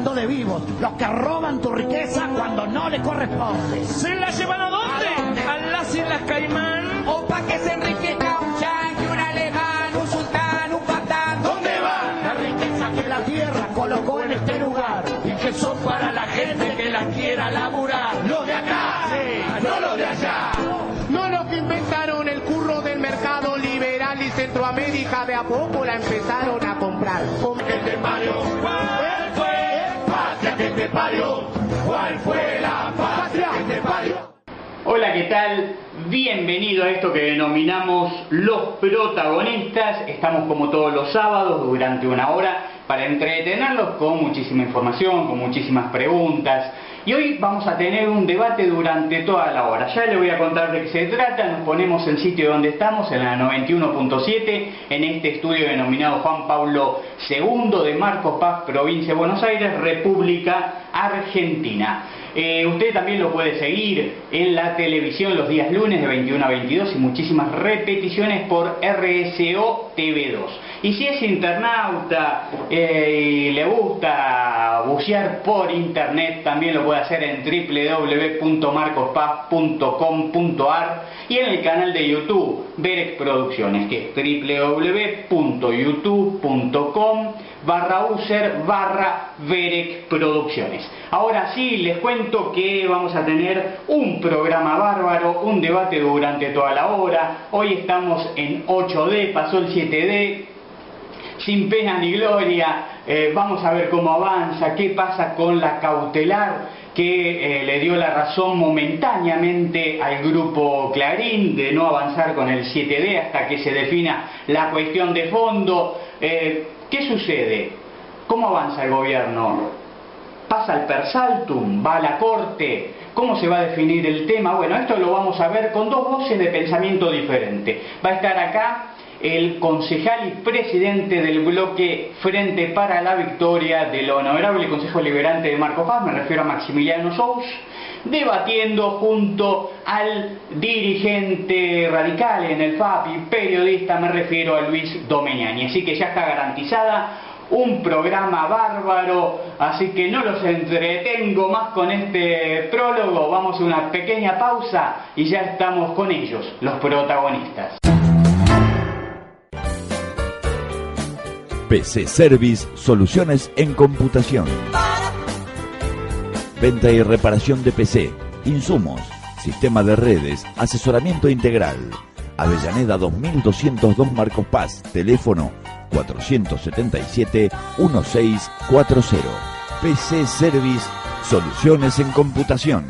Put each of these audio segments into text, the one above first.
hablando de vivos, los que roban tu riqueza cuando no le corresponde. ¿Se la llevan a dónde? ¿A las Islas Caimán? ¿O pa' que se enriquezca un yanqui, un alemán, un sultán, un patán? ¿Dónde va la riqueza que la tierra colocó en este lugar? Y que son para la gente que la quiera laburar. Los de acá, sí, no los de allá. No los que inventaron el curro del mercado liberal y Centroamérica de a poco la empezaron a comprar. ¿Qué te parió? ¿Cuál fue? Patria que te parió. ¿Cuál fue la patria que te parió? Hola, ¿qué tal? Bienvenido a esto que denominamos Los Protagonistas. Estamos como todos los sábados durante una hora para entretenerlos con muchísima información, con muchísimas preguntas. Y hoy vamos a tener un debate durante toda la hora. Ya le voy a contar de qué se trata. Nos ponemos en sitio donde estamos, en la 91.7, en este estudio denominado Juan Pablo II de Marcos Paz, provincia de Buenos Aires, República Argentina. Usted también lo puede seguir en la televisión los días lunes de 21 a 22 y muchísimas repeticiones por RSO TV2. Y si es internauta y le gusta bucear por internet, también lo puede hacer en www.marcospaz.com.ar y en el canal de YouTube Verec Producciones, que es www.youtube.com/user/Verec Producciones. Ahora sí, les cuento que vamos a tener un programa bárbaro, un debate durante toda la hora. Hoy estamos en 8D, pasó el 7D. Sin pena ni gloria, vamos a ver cómo avanza, qué pasa con la cautelar que le dio la razón momentáneamente al grupo Clarín de no avanzar con el 7D hasta que se defina la cuestión de fondo. ¿Qué sucede? ¿Cómo avanza el gobierno? ¿Pasa al per saltum? ¿Va a la corte? ¿Cómo se va a definir el tema? Bueno, esto lo vamos a ver con dos voces de pensamiento diferente. Va a estar acá el concejal y presidente del bloque Frente para la Victoria del Honorable Consejo Liberante de Marcos Paz, me refiero a Maximiliano Sous, debatiendo junto al dirigente radical en el FAP y periodista, me refiero a Luis Domeñani. Así que ya está garantizada un programa bárbaro, así que no los entretengo más con este prólogo. Vamos a una pequeña pausa y ya estamos con ellos, los protagonistas. PC Service, soluciones en computación. Venta y reparación de PC, insumos, sistema de redes, asesoramiento integral. Avellaneda 2202 Marcos Paz, teléfono 477-1640. PC Service, soluciones en computación.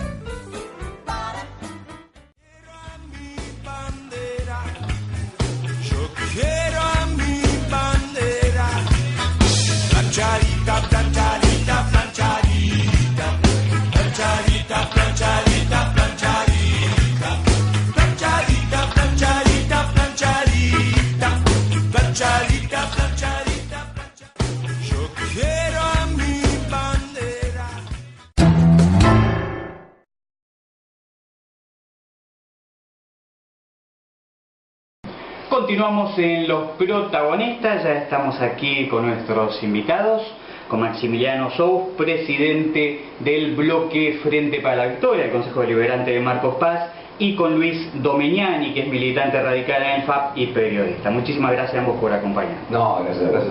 Continuamos en Los Protagonistas, ya estamos aquí con nuestros invitados, con Maximiliano Sous, presidente del bloque Frente para la Victoria, el Consejo Deliberante de Marcos Paz, y con Luis Domeñani, que es militante radical en el FAP y periodista. Muchísimas gracias a ambos por acompañarnos. No, gracias a vos.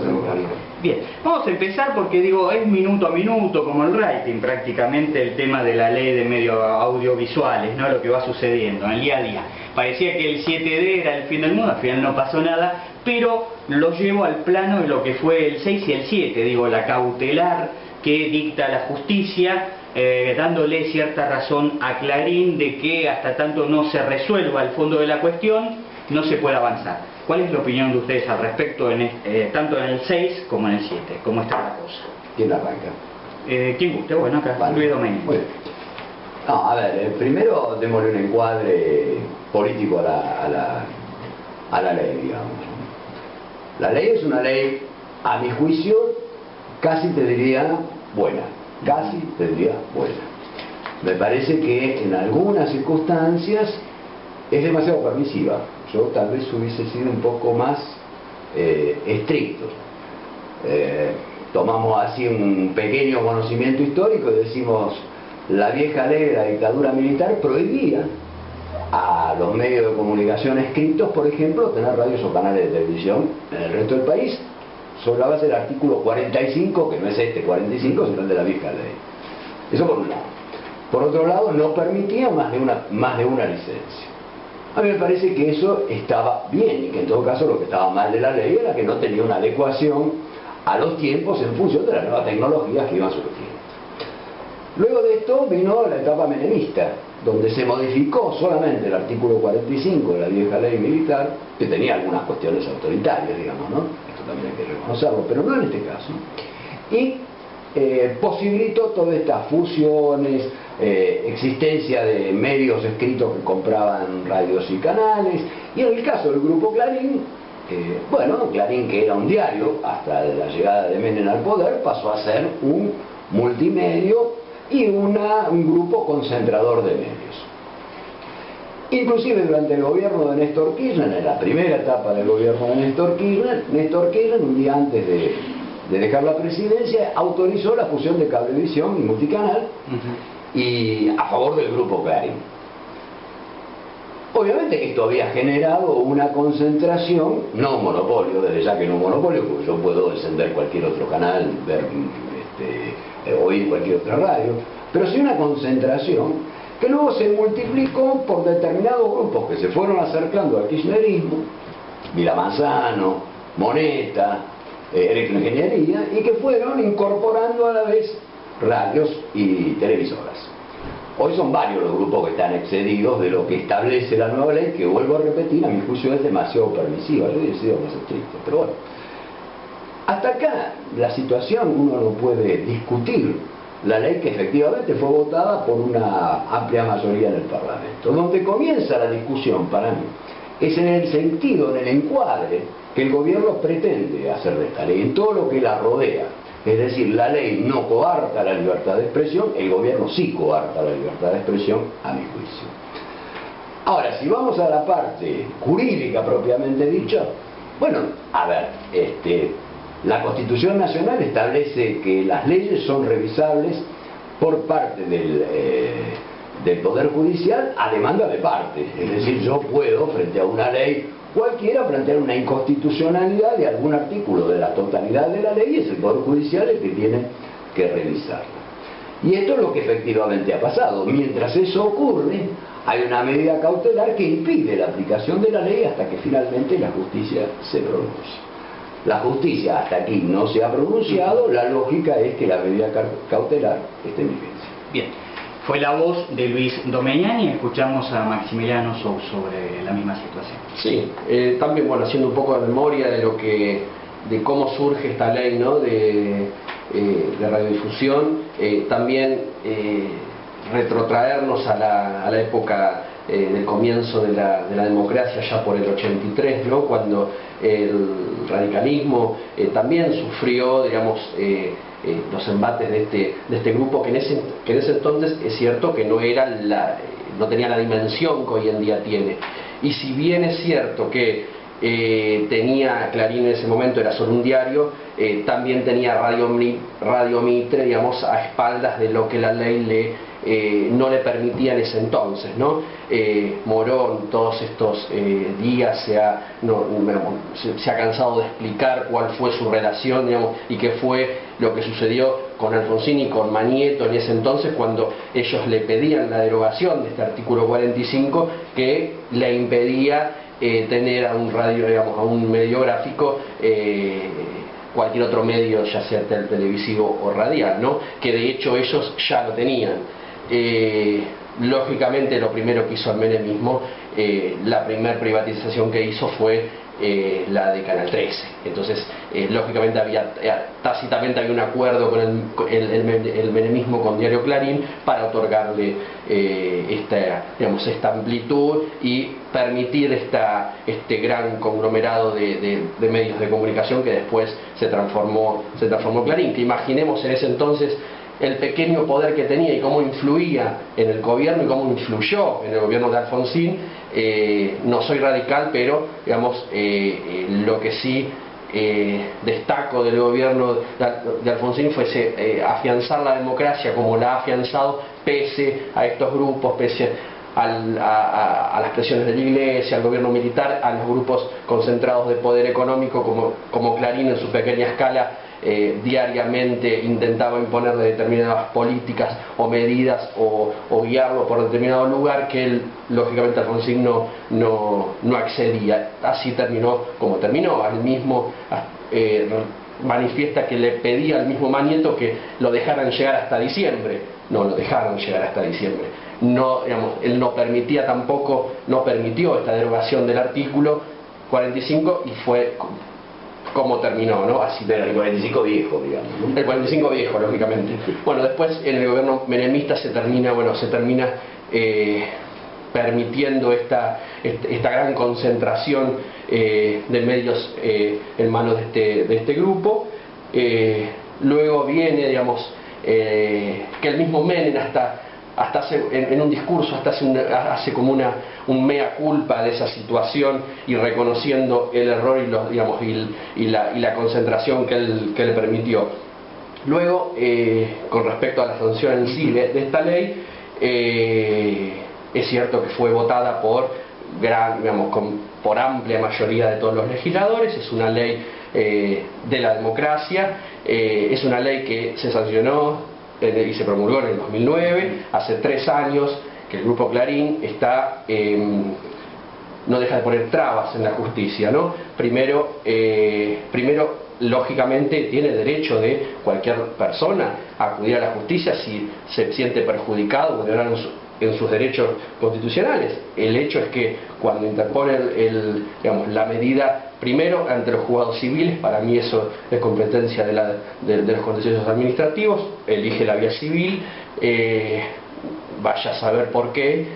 Bien, vamos a empezar porque digo, es minuto a minuto, como el rating prácticamente, el tema de la ley de medios audiovisuales, ¿no? Lo que va sucediendo en el día a día. Parecía que el 7D era el fin del mundo, al final no pasó nada, pero lo llevo al plano de lo que fue el 6 y el 7, digo, la cautelar que dicta la justicia, dándole cierta razón a Clarín de que hasta tanto no se resuelva el fondo de la cuestión, no se puede avanzar. ¿Cuál es la opinión de ustedes al respecto, tanto en el 6 como en el 7? ¿Cómo está la cosa? ¿Quién arranca? ¿Quién guste? Bueno, acá, vale. Luis Domeñani. Bueno. No, a ver, primero démosle un encuadre político a la ley, digamos. La ley es una ley, a mi juicio, casi te diría buena. Casi te diría buena. Me parece que en algunas circunstancias es demasiado permisiva. Yo tal vez hubiese sido un poco más estricto. tomamos así un pequeño conocimiento histórico y decimos, la vieja ley de la dictadura militar prohibía a los medios de comunicación escritos, por ejemplo, tener radios o canales de televisión en el resto del país, sobre la base del artículo 45, que no es este 45, sino el de la vieja ley. Eso por un lado. Por otro lado, no permitía más de una licencia. A mí me parece que eso estaba bien, y que en todo caso lo que estaba mal de la ley era que no tenía una adecuación a los tiempos en función de las nuevas tecnologías que iban surgiendo. Luego de esto vino la etapa menemista, donde se modificó solamente el artículo 45 de la vieja ley militar, que tenía algunas cuestiones autoritarias, digamos, ¿no? Esto también hay que reconocerlo, pero no en este caso. Y posibilitó todas estas fusiones, existencia de medios escritos que compraban radios y canales, y en el caso del grupo Clarín, bueno, Clarín, que era un diario hasta la llegada de Menem al poder, pasó a ser un multimedio y un grupo concentrador de medios. Inclusive durante el gobierno de Néstor Kirchner, en la primera etapa del gobierno de Néstor Kirchner, un día antes de dejar la presidencia, autorizó la fusión de Cablevisión y Multicanal, y a favor del grupo Clarín. Obviamente que esto había generado una concentración, no un monopolio, desde ya que no un monopolio, porque yo puedo encender cualquier otro canal, ver, oír cualquier otra radio, pero sí una concentración que luego se multiplicó por determinados grupos que se fueron acercando al kirchnerismo, Vila Manzano, Moneta, Electroingeniería, y que fueron incorporando a la vez radios y televisoras. Hoy son varios los grupos que están excedidos de lo que establece la nueva ley, que vuelvo a repetir, a mi juicio es demasiado permisiva. Yo hubiera sido más estricto, pero bueno. Hasta acá la situación uno no puede discutir la ley, que efectivamente fue votada por una amplia mayoría en el Parlamento. Donde comienza la discusión para mí es en el sentido, en el encuadre que el gobierno pretende hacer de esta ley, en todo lo que la rodea. Es decir, la ley no coarta la libertad de expresión, el gobierno sí coarta la libertad de expresión, a mi juicio. Ahora, si vamos a la parte jurídica propiamente dicha, bueno, a ver, la Constitución Nacional establece que las leyes son revisables por parte del Poder Judicial a demanda de parte. Es decir, yo puedo, frente a una ley cualquiera, plantear una inconstitucionalidad de algún artículo de la totalidad de la ley, y es el Poder Judicial el que tiene que revisarla. Y esto es lo que efectivamente ha pasado. Mientras eso ocurre, hay una medida cautelar que impide la aplicación de la ley hasta que finalmente la justicia se pronuncie. La justicia hasta aquí no se ha pronunciado, la lógica es que la medida cautelar esté en vigencia. Bien, fue la voz de Luis Domeñani, escuchamos a Maximiliano Sou sobre la misma situación. Sí, también, bueno, haciendo un poco de memoria de cómo surge esta ley, ¿no?, de radiodifusión, también retrotraernos a la época del comienzo de la democracia, ya por el 83, ¿no?, cuando el radicalismo también sufrió, digamos, los embates de este grupo, que en ese entonces es cierto que no tenía la dimensión que hoy en día tiene. Y si bien es cierto que tenía Clarín en ese momento, era solo un diario, también tenía Radio Mitre, digamos, a espaldas de lo que la ley no le permitía en ese entonces, ¿no? Morón todos estos días se ha cansado de explicar cuál fue su relación, digamos, y qué fue lo que sucedió con Alfonsín y con Manieto en ese entonces, cuando ellos le pedían la derogación de este artículo 45 que le impedía tener a un radio, digamos, a un medio gráfico, cualquier otro medio, ya sea televisivo o radial, ¿no?, que de hecho ellos ya lo tenían. Lógicamente lo primero que hizo el menemismo, la primera privatización que hizo fue la de Canal 13. Entonces, lógicamente tácitamente había un acuerdo con el menemismo con Diario Clarín para otorgarle esta amplitud y permitir este gran conglomerado de medios de comunicación que después se transformó Clarín, que imaginemos en ese entonces el pequeño poder que tenía y cómo influía en el gobierno y cómo influyó en el gobierno de Alfonsín. No soy radical, pero digamos, lo que sí destaco del gobierno de Alfonsín fuese afianzar la democracia como la ha afianzado pese a estos grupos, pese a las presiones de la Iglesia, al gobierno militar, a los grupos concentrados de poder económico como Clarín en su pequeña escala diariamente intentaba imponer determinadas políticas o medidas o guiarlo por determinado lugar que él, lógicamente, Alfonsín no accedía. Así terminó como terminó. Al mismo manifiesta que le pedía al mismo Manieto que lo dejaran llegar hasta diciembre. No lo dejaron llegar hasta diciembre. No, digamos, él no permitía tampoco, no permitió esta derogación del artículo 45 y fue como terminó, ¿no? Así. Pero el 45 viejo, digamos, ¿no? El 45 viejo, lógicamente. Bueno, después en el gobierno menemista se termina permitiendo esta gran concentración de medios en manos de este grupo. Luego viene, digamos, que el mismo Menem hasta hace, en un discurso, hace como un mea culpa de esa situación y reconociendo el error y la concentración que le permitió. Luego, con respecto a la sanción en sí de esta ley, es cierto que fue votada por amplia mayoría de todos los legisladores. Es una ley de la democracia, es una ley que se sancionó y se promulgó en el 2009, hace 3 años que el Grupo Clarín no deja de poner trabas en la justicia, ¿no? Primero, lógicamente, tiene derecho de cualquier persona a acudir a la justicia si se siente perjudicado, vulnerado en sus derechos constitucionales. El hecho es que cuando interpone la medida, primero ante los juzgados civiles, para mí eso es competencia de los contenciosos administrativos, elige la vía civil, vaya a saber por qué,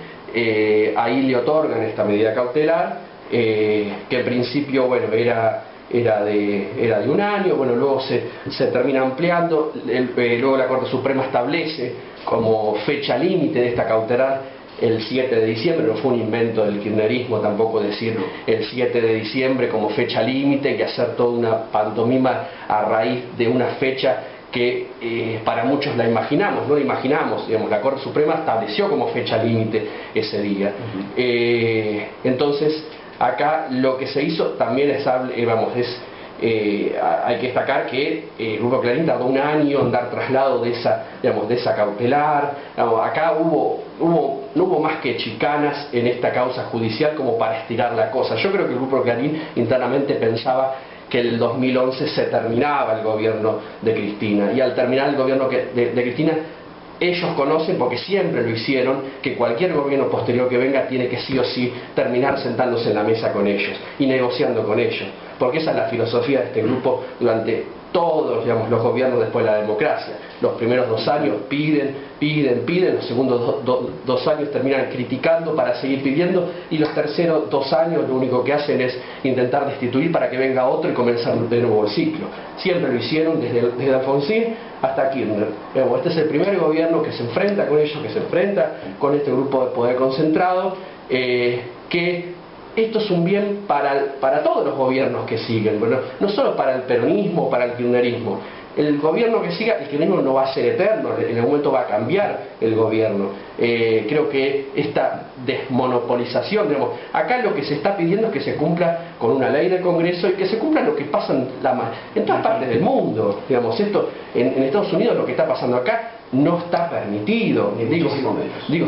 ahí le otorgan esta medida cautelar, que en principio, bueno, era de 1 año, bueno, luego se termina ampliando, luego la Corte Suprema establece como fecha límite de esta cautelar el 7 de diciembre, no fue un invento del kirchnerismo tampoco decir el 7 de diciembre como fecha límite, que hacer toda una pantomima a raíz de una fecha que para muchos la imaginamos, no la imaginamos, digamos, la Corte Suprema estableció como fecha límite ese día. Entonces, acá lo que se hizo también hay que destacar que el Grupo Clarín tardó 1 año en dar traslado de esa cautelar. Acá no hubo más que chicanas en esta causa judicial como para estirar la cosa. Yo creo que el Grupo Clarín internamente pensaba que en el 2011 se terminaba el gobierno de Cristina, y al terminar el gobierno de Cristina, ellos conocen, porque siempre lo hicieron, que cualquier gobierno posterior que venga tiene que sí o sí terminar sentándose en la mesa con ellos y negociando con ellos, porque esa es la filosofía de este grupo durante todos, los gobiernos después de la democracia. Los primeros 2 años piden, los segundos 2 años terminan criticando para seguir pidiendo, y los terceros 2 años lo único que hacen es intentar destituir para que venga otro y comenzar de nuevo el ciclo. Siempre lo hicieron desde Alfonsín hasta Kirchner. Este es el primer gobierno que se enfrenta con ellos, que se enfrenta con este grupo de poder concentrado, que esto es un bien para todos los gobiernos que siguen, bueno, no solo para el peronismo o para el kirchnerismo. El gobierno que siga, el kirchnerismo no va a ser eterno, en algún momento va a cambiar el gobierno. Creo que esta desmonopolización, acá lo que se está pidiendo es que se cumpla con una ley del Congreso y que se cumpla lo que pasa en todas partes del mundo. Esto en Estados Unidos, lo que está pasando acá no está permitido. Digo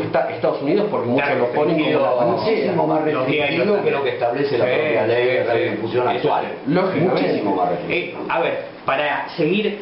Estados Unidos porque muchos lo ponen como muchísimo más restrictivo que lo que establece la propia ley de radiodifusión actual. Muchísimo más restrictivo. A ver, para seguir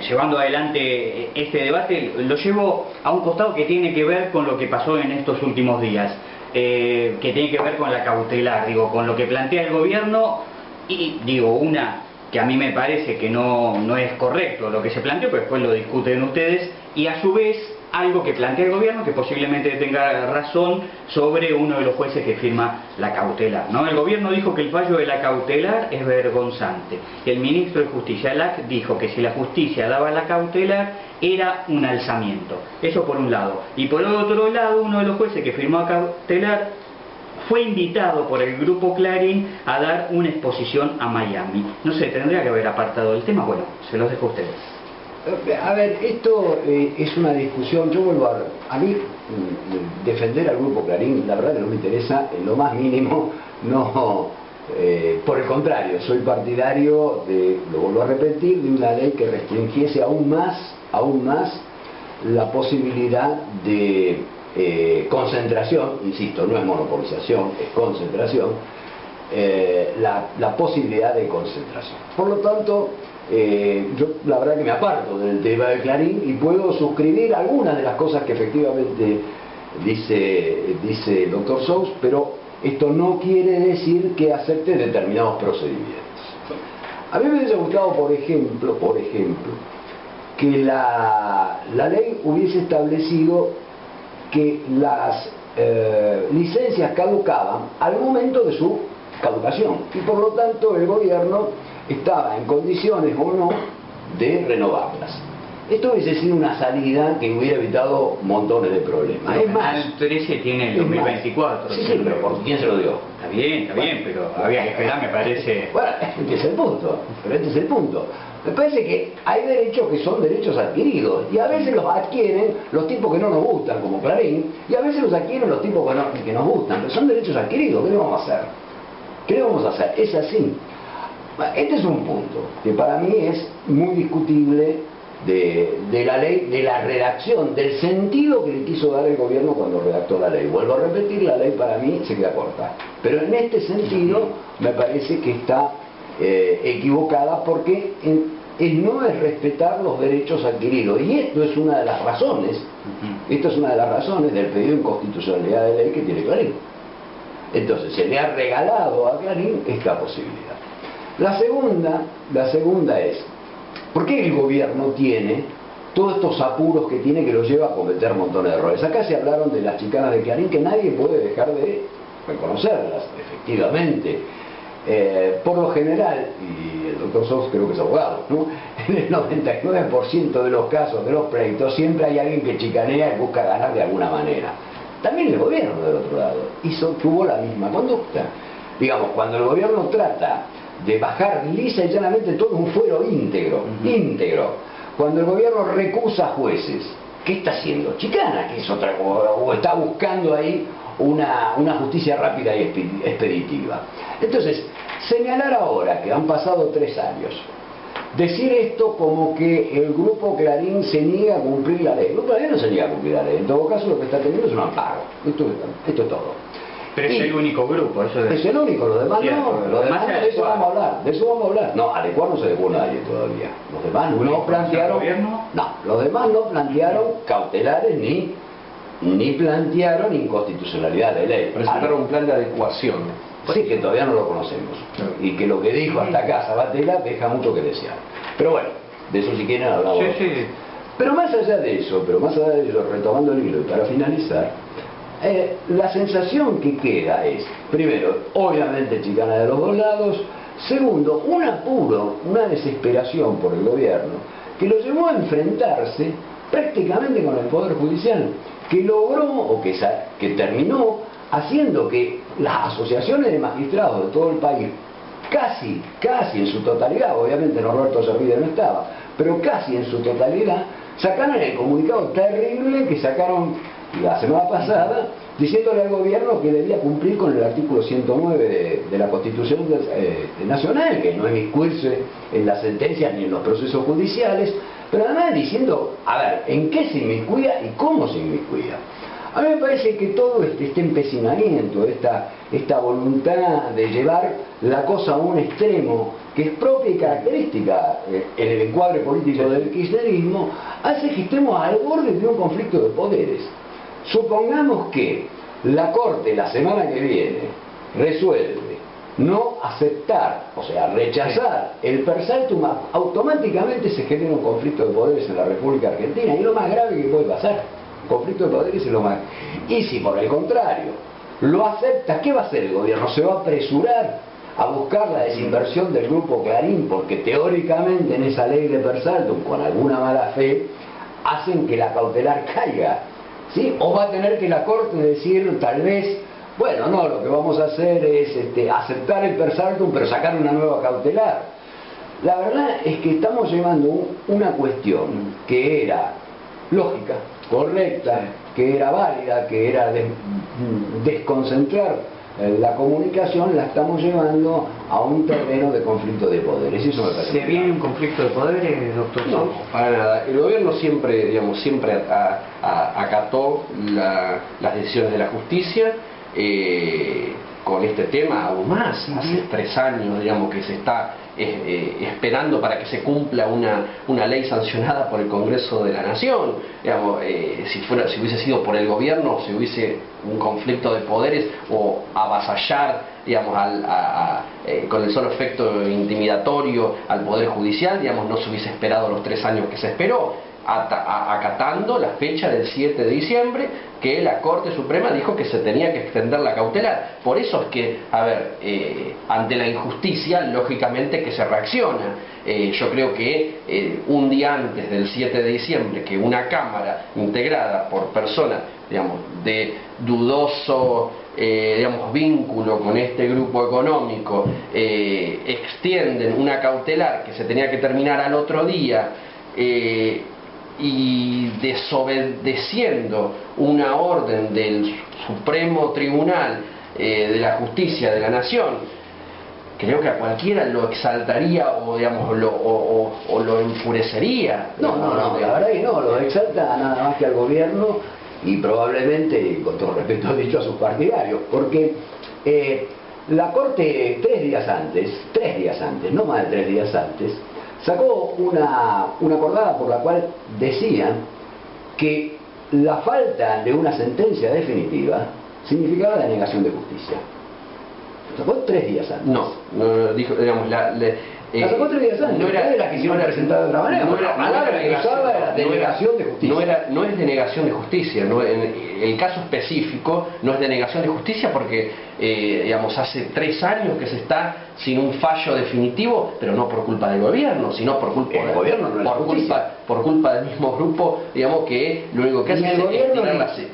llevando adelante este debate, lo llevo a un costado que tiene que ver con lo que pasó en estos últimos días, que tiene que ver con la cautelar, con lo que plantea el gobierno, y una que a mí me parece que no es correcto lo que se planteó, pero después lo discuten ustedes, y a su vez algo que plantea el gobierno que posiblemente tenga razón sobre uno de los jueces que firma la cautelar, ¿no? El gobierno dijo que el fallo de la cautelar es vergonzante. El ministro de Justicia, Lac, dijo que si la justicia daba la cautelar era un alzamiento. Eso por un lado. Y por otro lado, uno de los jueces que firmó la cautelar fue invitado por el Grupo Clarín a dar una exposición a Miami. No sé, tendría que haber apartado el tema. Bueno, se los dejo a ustedes. A ver, esto es una discusión. Yo vuelvo a mí defender al Grupo Clarín, la verdad que no me interesa en lo más mínimo. No, por el contrario, soy partidario de, lo vuelvo a repetir, de una ley que restringiese aún más la posibilidad de concentración, insisto, no es monopolización, es concentración, la posibilidad de concentración. Por lo tanto, yo la verdad que me aparto del tema de Clarín y puedo suscribir algunas de las cosas que efectivamente dice el doctor Sous, pero esto no quiere decir que acepte determinados procedimientos. A mí me hubiese gustado, por ejemplo, que la ley hubiese establecido que las licencias caducaban al momento de su caducación y por lo tanto el gobierno estaba en condiciones o no de renovarlas. Esto hubiese sido una salida que hubiera evitado montones de problemas. Es más, el 13 tiene el 2024. Sí, pero ¿por quién se lo dio? Está bien, pero había que esperar, me parece. Bueno, este es el punto. Me parece que hay derechos que son derechos adquiridos y a veces los adquieren los tipos que no nos gustan, como Clarín, y a veces los adquieren los tipos que nos gustan, pero son derechos adquiridos. ¿Qué le vamos a hacer? ¿Qué le vamos a hacer? Es así. Este es un punto que para mí es muy discutible de la ley, de la redacción, del sentido que le quiso dar el gobierno cuando redactó la ley. Vuelvo a repetir, la ley para mí se queda corta. Pero en este sentido me parece que está equivocada porque no es respetar los derechos adquiridos. Y esto es una de las razones, del pedido de inconstitucionalidad de ley que tiene Clarín. Entonces se le ha regalado a Clarín esta posibilidad. La segunda es, ¿por qué el gobierno tiene todos estos apuros que tiene que lo lleva a cometer montones de errores? Acá se hablaron de las chicanas de Clarín, que nadie puede dejar de reconocerlas, efectivamente. Por lo general, y el doctor Sous creo que es abogado, ¿no? En el 99% de los casos, de los pleitos, siempre hay alguien que chicanea y busca ganar de alguna manera. También el gobierno, del otro lado, tuvo la misma conducta. Digamos, cuando el gobierno trata de bajar lisa y llanamente todo un fuero íntegro, cuando el gobierno recusa jueces, ¿qué está haciendo? Chicana, que es otra cosa, o está buscando ahí una justicia rápida y expeditiva. Entonces, señalar ahora que han pasado 3 años, decir esto como que el Grupo Clarín se niega a cumplir la ley. El Grupo Clarín no se niega a cumplir la ley, en todo caso lo que está teniendo es un amparo. Esto es todo. Pero es el único grupo, eso es el único, los demás no, los demás de eso vamos a hablar, No, adecuar no se adecuó nadie todavía. Los demás no plantearon, los demás no plantearon cautelares ni plantearon inconstitucionalidad de ley. Presentaron un plan de adecuación. Sí, que todavía no lo conocemos. Y que lo que dijo hasta acá Sabatella deja mucho que desear. Pero bueno, de eso si quieren hablamos. Sí. Pero más allá de eso, retomando el hilo y para finalizar, la sensación que queda es, primero, obviamente chicana de los dos lados, segundo, un apuro, una desesperación por el gobierno, que lo llevó a enfrentarse prácticamente con el Poder Judicial, que logró, o que terminó, haciendo que las asociaciones de magistrados de todo el país, casi en su totalidad, obviamente Norberto Servide no estaba, pero casi en su totalidad, sacaron el comunicado terrible que sacaron la semana pasada, diciéndole al gobierno que debía cumplir con el artículo 109 de la Constitución Nacional, que no inmiscuirse en las sentencias ni en los procesos judiciales, pero además diciendo, a ver, en qué se inmiscuía y cómo se inmiscuía. A mí me parece que todo este empecinamiento, esta voluntad de llevar la cosa a un extremo que es propia y característica en el encuadre político del kirchnerismo, hace que estemos al borde de un conflicto de poderes. Supongamos que la Corte la semana que viene resuelve no aceptar, o sea, rechazar el per saltum, automáticamente se genera un conflicto de poderes en la República Argentina, y es lo más grave que puede pasar. Conflicto de poderes es lo más. Y si por el contrario lo acepta, ¿qué va a hacer el gobierno? Se va a apresurar a buscar la desinversión del Grupo Clarín, porque teóricamente en esa ley de per saltum, con alguna mala fe, hacen que la cautelar caiga, ¿sí? O va a tener que la Corte decir, tal vez, bueno, no, lo que vamos a hacer es aceptar el per saltum, pero sacar una nueva cautelar. La verdad es que estamos llevando una cuestión que era lógica, correcta, que era válida, que era desconcentrar la comunicación, la estamos llevando a un terreno de conflicto de poderes. Eso me parece. ¿Se viene un conflicto de poderes, doctor? No, para nada. El gobierno siempre, digamos, siempre acató las decisiones de la justicia. Con este tema aún más, hace 3 años, digamos, que se está esperando para que se cumpla una ley sancionada por el Congreso de la Nación. Digamos, si hubiese sido por el gobierno, si hubiese un conflicto de poderes o avasallar, digamos, con el solo efecto intimidatorio al Poder Judicial, digamos, no se hubiese esperado los 3 años que se esperó, acatando la fecha del 7 de diciembre que la Corte Suprema dijo que se tenía que extender la cautelar. Por eso es que, a ver, ante la injusticia, lógicamente que se reacciona. Yo creo que un día antes del 7 de diciembre, que una Cámara integrada por personas, digamos, de dudoso digamos, vínculo con este grupo económico, extienden una cautelar que se tenía que terminar al otro día, y desobedeciendo una orden del Supremo Tribunal de la Justicia de la Nación, creo que a cualquiera lo exaltaría o, digamos, lo enfurecería. No, la verdad que no, lo exalta nada más que al gobierno y probablemente, con todo respeto dicho, a sus partidarios, porque la Corte 3 días antes, no más de 3 días antes, sacó una acordada por la cual decían que la falta de una sentencia definitiva significaba la negación de justicia. Lo sacó 3 días antes. No, dijo, digamos, la sacó 3 días antes. No era la quisieron presentar de otra manera. La palabra que usaba era denegación de justicia. No es denegación de justicia. El caso específico no es denegación de justicia porque, digamos, hace 3 años que se está sin un fallo definitivo, pero no por culpa del gobierno, sino por culpa del gobierno, por culpa del mismo grupo, digamos, que lo único que hace es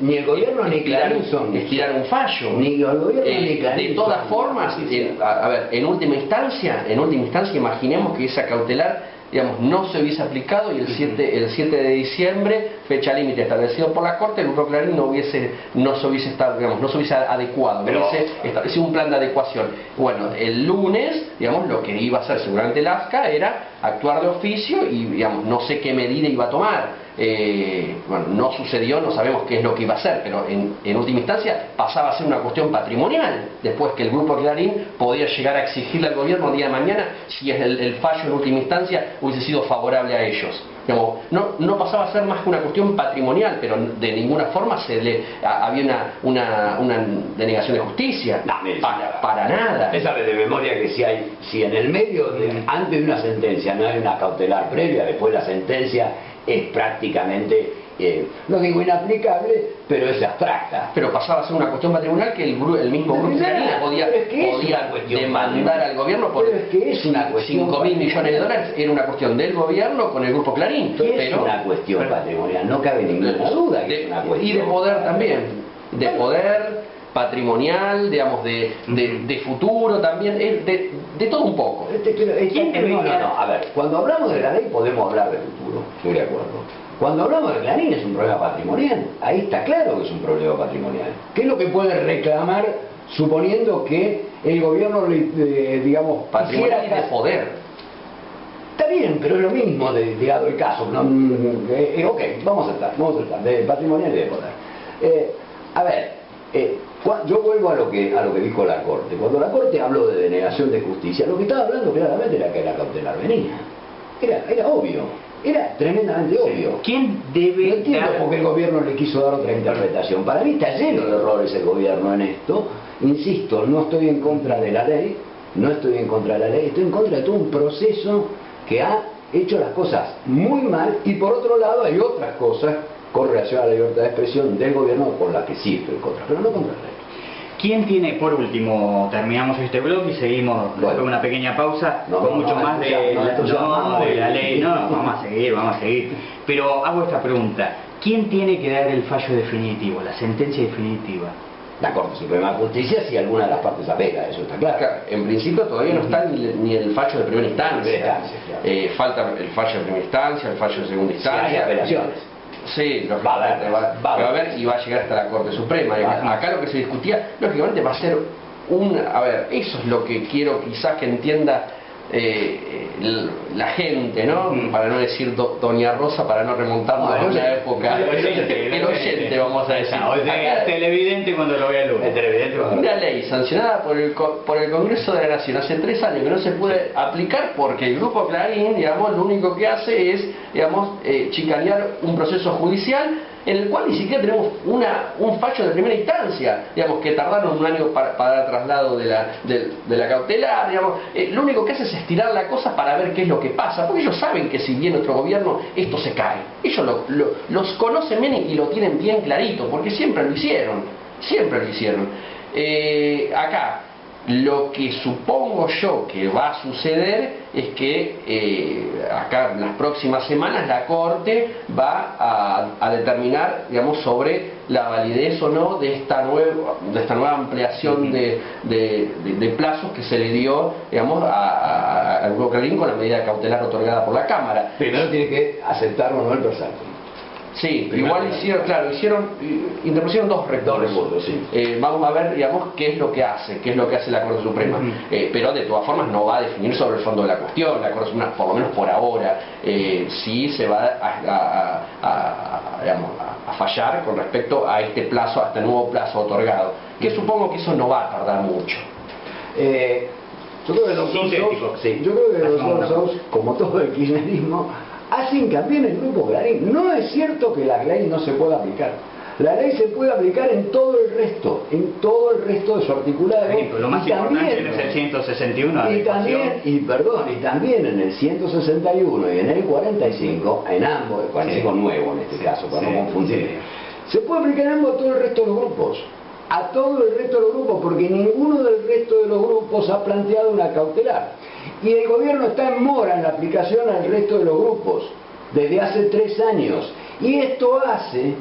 ni el gobierno ni Clarín estirar un fallo. Ni el gobierno ni Clarín. De todas formas, a ver, en última instancia, imaginemos que esa cautelar, digamos, no se hubiese aplicado y el 7 de diciembre, fecha límite establecida por la Corte, el grupo Clarín no se hubiese adecuado, no hubiese establecido un plan de adecuación. Bueno, el lunes, digamos, lo que iba a hacer seguramente el AFCA era actuar de oficio y, digamos, no sé qué medida iba a tomar. Bueno, no sucedió, no sabemos qué es lo que iba a hacer, pero en última instancia pasaba a ser una cuestión patrimonial, después que el grupo Clarín podía llegar a exigirle al gobierno el día de mañana si es el fallo en última instancia hubiese sido favorable a ellos. Digamos, no pasaba a ser más que una cuestión patrimonial, pero de ninguna forma había una denegación de justicia. No, para nada. Usted sabe de memoria que si en el medio, antes de una sentencia, no hay una cautelar previa, después la sentencia es prácticamente, no digo inaplicable, pero es abstracta. Pero pasaba a ser una cuestión patrimonial que el mismo grupo Clarín podía demandar al gobierno por 5.000 millones de dólares. Era una cuestión del gobierno con el grupo Clarín. Es una cuestión patrimonial, no cabe ninguna duda que es una cuestión. Y de poder también, de poder patrimonial, digamos, de futuro también, de todo un poco. A ver, cuando hablamos de la ley podemos hablar de futuro, estoy de acuerdo. Cuando hablamos de Clarín es un problema patrimonial, ahí está claro que es un problema patrimonial. ¿Qué es lo que puede reclamar suponiendo que el gobierno, digamos, patrimonial y de poder? Está bien, pero es lo mismo, dado el caso. Ok, vamos a tratar de patrimonial y de poder. A ver, yo vuelvo a lo que dijo la Corte. Cuando la Corte habló de denegación de justicia, lo que estaba hablando claramente era que la cautelar venía. Era obvio, era tremendamente obvio. ¿Quién debe No entiendo por qué el gobierno le quiso dar otra interpretación. Para mí está lleno de errores el gobierno en esto. Insisto, no estoy en contra de la ley, estoy en contra de todo un proceso que ha hecho las cosas muy mal, y por otro lado hay otras cosas con relación a la libertad de expresión del gobierno con las que sí estoy en contra, pero no contra la ley. ¿Quién tiene, por último, terminamos este blog y seguimos después de una pequeña pausa con mucho más de la ley? No, vamos a seguir. Pero hago esta pregunta: ¿quién tiene que dar el fallo definitivo, la sentencia definitiva? la Corte Suprema de Justicia si alguna de las partes apela, eso está claro. Claro, en principio todavía no está ni el fallo de primera instancia. Claro. Falta el fallo de primera instancia, el fallo de segunda instancia. Si hay apelaciones. Sí, va a haber y va a llegar hasta la Corte Suprema. Acá lo que se discutía, lógicamente va a ser a ver, eso es lo que quiero quizás que entienda la gente, ¿no? Para no decir Doña Rosa, para no remontarnos a una época. El oyente, vamos a decir. Acá, televidente cuando lo vea el lunes. Una ley sancionada por el Congreso de la Nación hace 3 años que no se puede aplicar porque el Grupo Clarín, digamos, lo único que hace es, digamos, chicanear un proceso judicial en el cual ni siquiera tenemos un fallo de primera instancia, digamos, que tardaron 1 año para dar traslado de la cautelar, digamos. Lo único que hace es estirar la cosa para ver qué es lo que pasa, porque ellos saben que si viene otro gobierno, esto se cae. Ellos los conocen bien y lo tienen bien clarito, porque siempre lo hicieron, acá, lo que supongo yo que va a suceder es que acá en las próximas semanas la Corte va a determinar, digamos, sobre la validez o no de esta nueva ampliación de plazos que se le dio, digamos, al Grupo Clarín con la medida cautelar otorgada por la Cámara. Primero tiene que aceptarlo o no el Versalles. Sí, igual interpusieron 2 recursos. Sí. Vamos a ver, digamos, qué es lo que hace la Corte Suprema. Pero de todas formas no va a definir sobre el fondo de la cuestión. La Corte Suprema, por lo menos por ahora, sí se va a fallar con respecto a este plazo, a este nuevo plazo otorgado. Que supongo que eso no va a tardar mucho. Yo creo que los dos, como todo el kirchnerismo, hacen hincapié en el Grupo Clarín. No es cierto que la ley no se pueda aplicar. La ley se puede aplicar en todo el resto de su articulado. Sí, pero lo más importante es el 161. Y también en el 161 y en el 45, en ambos, el 45 nuevo en este caso, para no confundir. Se puede aplicar en ambos a todo el resto de los grupos. A todo el resto de los grupos, porque ninguno del resto de los grupos ha planteado una cautelar. Y el gobierno está en mora en la aplicación al resto de los grupos desde hace 3 años. Y esto hace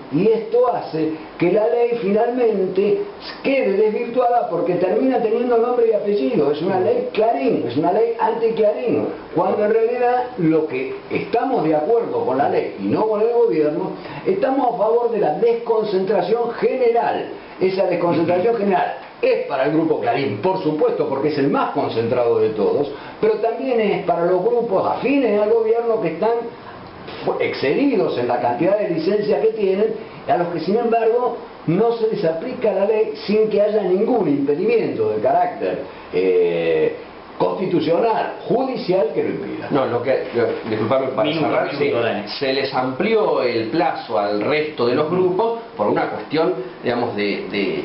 que la ley finalmente quede desvirtuada porque termina teniendo nombre y apellido. Es una ley Clarín, es una ley anti-Clarín, cuando en realidad lo que estamos de acuerdo con la ley y no con el gobierno, estamos a favor de la desconcentración general. Esa desconcentración general es para el Grupo Clarín, por supuesto, porque es el más concentrado de todos, pero también es para los grupos afines al gobierno que están excedidos en la cantidad de licencias que tienen, a los que sin embargo no se les aplica la ley sin que haya ningún impedimento de carácter constitucional, judicial que lo impida. No, disculpame para cerrar, se les amplió el plazo al resto de los grupos por una cuestión, digamos, de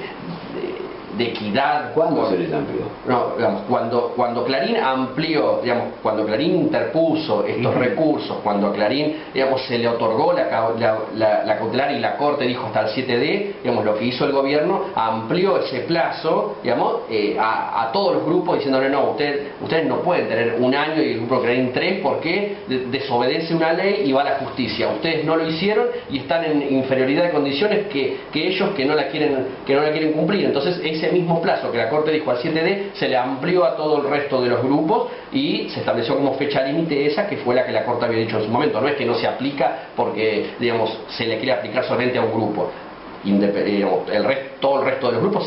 equidad. ¿Cuándo se les amplió? No, digamos, cuando Clarín amplió, digamos, cuando Clarín interpuso estos recursos, cuando a Clarín, digamos, se le otorgó la cautelar y la Corte dijo hasta el 7D, digamos, lo que hizo el gobierno, amplió ese plazo, digamos, a todos los grupos diciéndole, no, ustedes no pueden tener 1 año y el Grupo Clarín 3 porque desobedece una ley y va a la justicia. Ustedes no lo hicieron y están en inferioridad de condiciones que ellos que no la quieren cumplir. Entonces ese mismo plazo que la Corte dijo al 7D se le amplió a todo el resto de los grupos y se estableció como fecha límite esa que fue la que la Corte había dicho en su momento. No es que no se aplica porque, digamos, se le quiere aplicar solamente a un grupo. Todo el resto de los grupos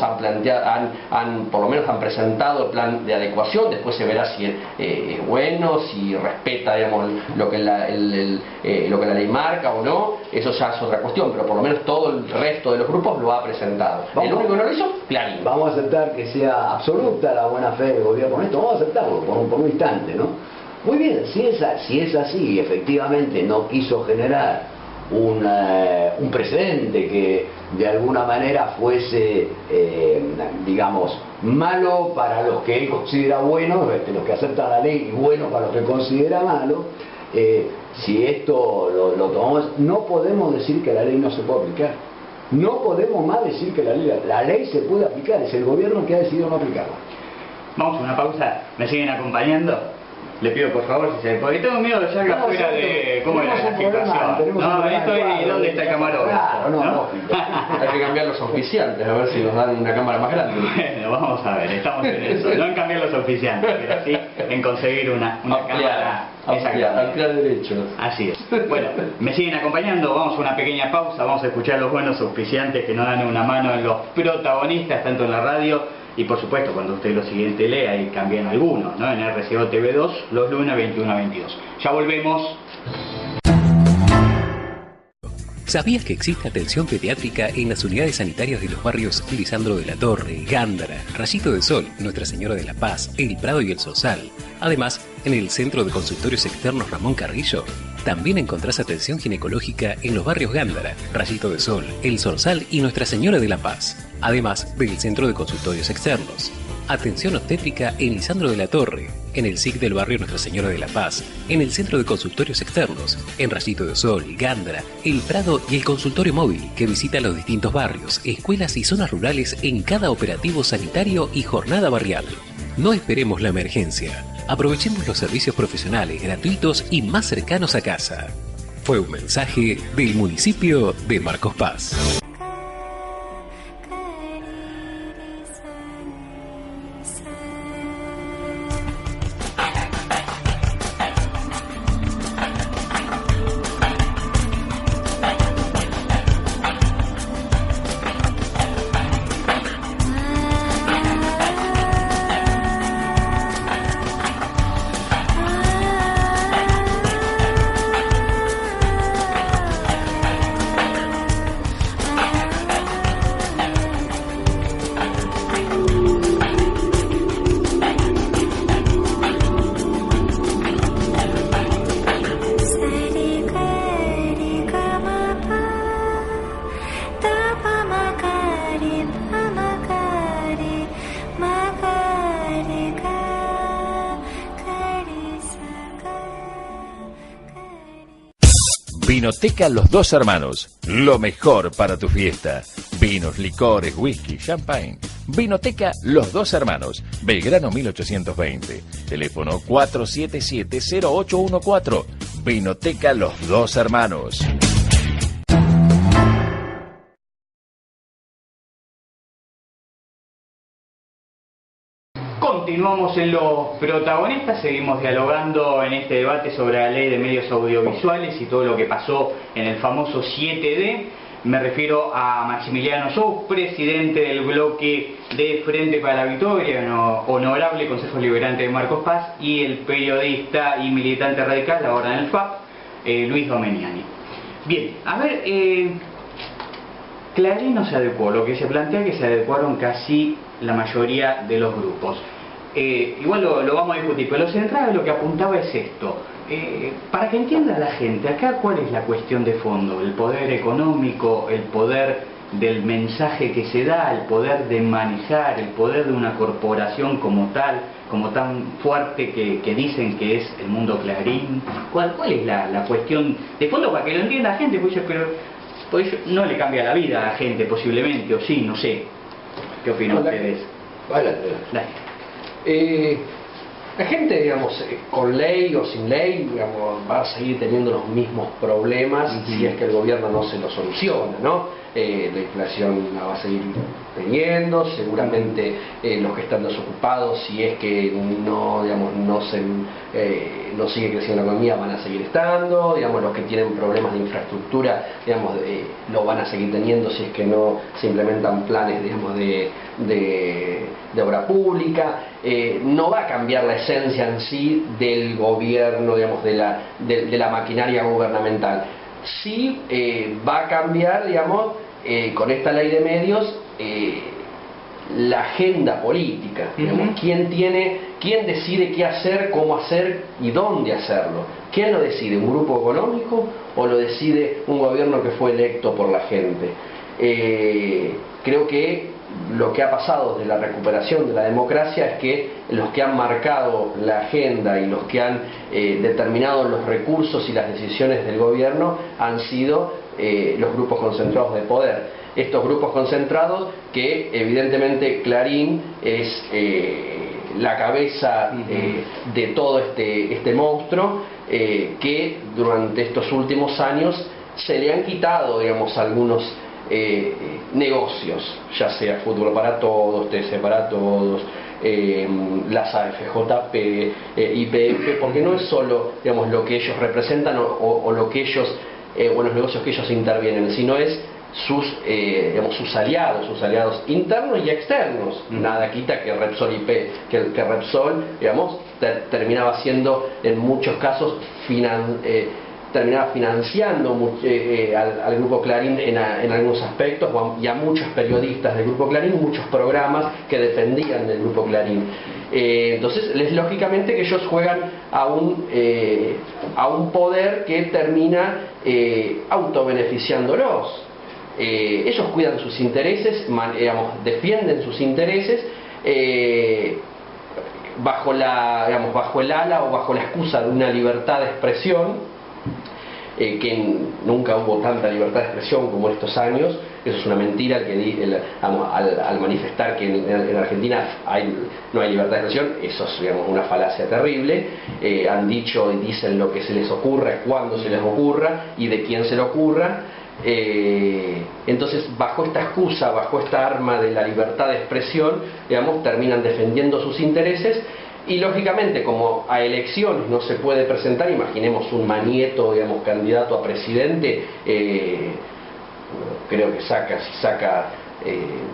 por lo menos han presentado el plan de adecuación. Después se verá si es bueno, si respeta, digamos, lo que la ley marca o no. Eso ya es otra cuestión, pero por lo menos todo el resto de los grupos lo ha presentado. El único que no lo hizo, Clarín. Vamos a aceptar que sea absoluta la buena fe del gobierno con esto. Vamos a aceptarlo por un instante, ¿no? Muy bien, si es así, efectivamente no quiso generar un precedente que de alguna manera fuese, digamos, malo para los que él considera buenos, los que aceptan la ley, y bueno para los que considera malo. Si esto lo tomamos, no podemos decir que la ley no se puede aplicar. No podemos más decir que la ley se puede aplicar, es el gobierno que ha decidido no aplicarla. Vamos a una pausa, ¿me siguen acompañando? Le pido por favor si se puede. Tengo miedo de salga fuera de cómo era la situación. No, esto es dónde está el camarógrafo. No. Hay que cambiar los auspiciantes, a ver si nos dan una cámara más grande. Bueno, vamos a ver, estamos en eso. No en cambiar los auspiciantes, pero sí en conseguir una cámara. Ampliar derechos. Así es. Bueno, me siguen acompañando, vamos a una pequeña pausa, vamos a escuchar los buenos auspiciantes que nos dan una mano en los protagonistas, tanto en la radio y por supuesto cuando usted lo siguiente lea y cambian algunos, ¿no? En RCO TV2 los lunes 21 a 22. Ya volvemos. ¿Sabías que existe atención pediátrica en las unidades sanitarias de los barrios Lisandro de la Torre, Gándara, Rayito de Sol, Nuestra Señora de la Paz, El Prado y El Sorsal? Además, en el Centro de Consultorios Externos Ramón Carrillo, también encontrás atención ginecológica en los barrios Gándara, Rayito de Sol, El Sorsal y Nuestra Señora de la Paz, además del Centro de Consultorios Externos. Atención obstétrica en Lisandro de la Torre, en el SIC del barrio Nuestra Señora de la Paz, en el Centro de Consultorios Externos, en Rayito de Sol, Gándara, El Prado y el consultorio móvil que visita los distintos barrios, escuelas y zonas rurales en cada operativo sanitario y jornada barrial. No esperemos la emergencia. Aprovechemos los servicios profesionales, gratuitos y más cercanos a casa. Fue un mensaje del municipio de Marcos Paz. Vinoteca Los Dos Hermanos, lo mejor para tu fiesta. Vinos, licores, whisky, champagne. Vinoteca Los Dos Hermanos, Belgrano 1820. Teléfono 477-0814. Vinoteca Los Dos Hermanos. Continuamos en los protagonistas, seguimos dialogando en este debate sobre la ley de medios audiovisuales y todo lo que pasó en el famoso 7D. Me refiero a Maximiliano Zou, presidente del bloque de Frente para la Victoria, honorable Consejo Liberante de Marcos Paz, y el periodista y militante radical, ahora en el FAP, Luis Domeniani. Bien, a ver, Clarín no se adecuó, lo que se plantea es que se adecuaron casi la mayoría de los grupos. Igual lo vamos a discutir, pero lo central de lo que apuntaba es esto. Para que entienda la gente, acá cuál es la cuestión de fondo, el poder económico, el poder del mensaje que se da, el poder de manejar, el poder de una corporación como tal, como tan fuerte que dicen que es el mundo Clarín. ¿Cuál es la cuestión de fondo para que lo entienda la gente? Pues no le cambia la vida a la gente posiblemente, o sí, no sé. ¿Qué opinan ustedes? La gente, digamos, con ley o sin ley, digamos, va a seguir teniendo los mismos problemas si es que el gobierno no se lo soluciona, ¿no? La inflación la va a seguir teniendo, seguramente los que están desocupados, si es que no, digamos, no sigue creciendo la economía, van a seguir estando, digamos, los que tienen problemas de infraestructura, digamos, lo van a seguir teniendo si es que no se implementan planes, digamos, de obra pública. No va a cambiar la esencia en sí del gobierno, digamos, de la maquinaria gubernamental. Sí va a cambiar, digamos, con esta ley de medios, la agenda política, digamos, quién decide qué hacer, cómo hacer y dónde hacerlo. ¿Quién lo decide? ¿Un grupo económico o lo decide un gobierno que fue electo por la gente? Creo que lo que ha pasado de la recuperación de la democracia es que los que han marcado la agenda y los que han determinado los recursos y las decisiones del gobierno han sido los grupos concentrados de poder. Estos grupos concentrados que evidentemente Clarín es la cabeza de todo este monstruo que durante estos últimos años se le han quitado, digamos, algunos negocios, ya sea Fútbol para Todos, TC para Todos, las AFJP, IPF, porque no es solo, digamos, lo que ellos representan o lo que ellos, o los negocios que ellos intervienen, sino es digamos, sus aliados internos y externos. Nada quita que Repsol que Repsol, digamos, terminaba siendo en muchos casos terminaba financiando al Grupo Clarín en algunos aspectos, y a muchos periodistas del Grupo Clarín, muchos programas que dependían del Grupo Clarín. Entonces, lógicamente que ellos juegan a un poder que termina autobeneficiándolos. Ellos cuidan sus intereses, digamos, defienden sus intereses bajo el ala o bajo la excusa de una libertad de expresión, que nunca hubo tanta libertad de expresión como estos años. Eso es una mentira al manifestar que en Argentina no hay libertad de expresión. Eso es, digamos, una falacia terrible. Han dicho y dicen lo que se les ocurra, cuando se les ocurra y de quién se le ocurra. Entonces, bajo esta excusa, bajo esta arma de la libertad de expresión, digamos, terminan defendiendo sus intereses. Y lógicamente, como a elecciones no se puede presentar, imaginemos un Manieto, digamos, candidato a presidente, creo que si saca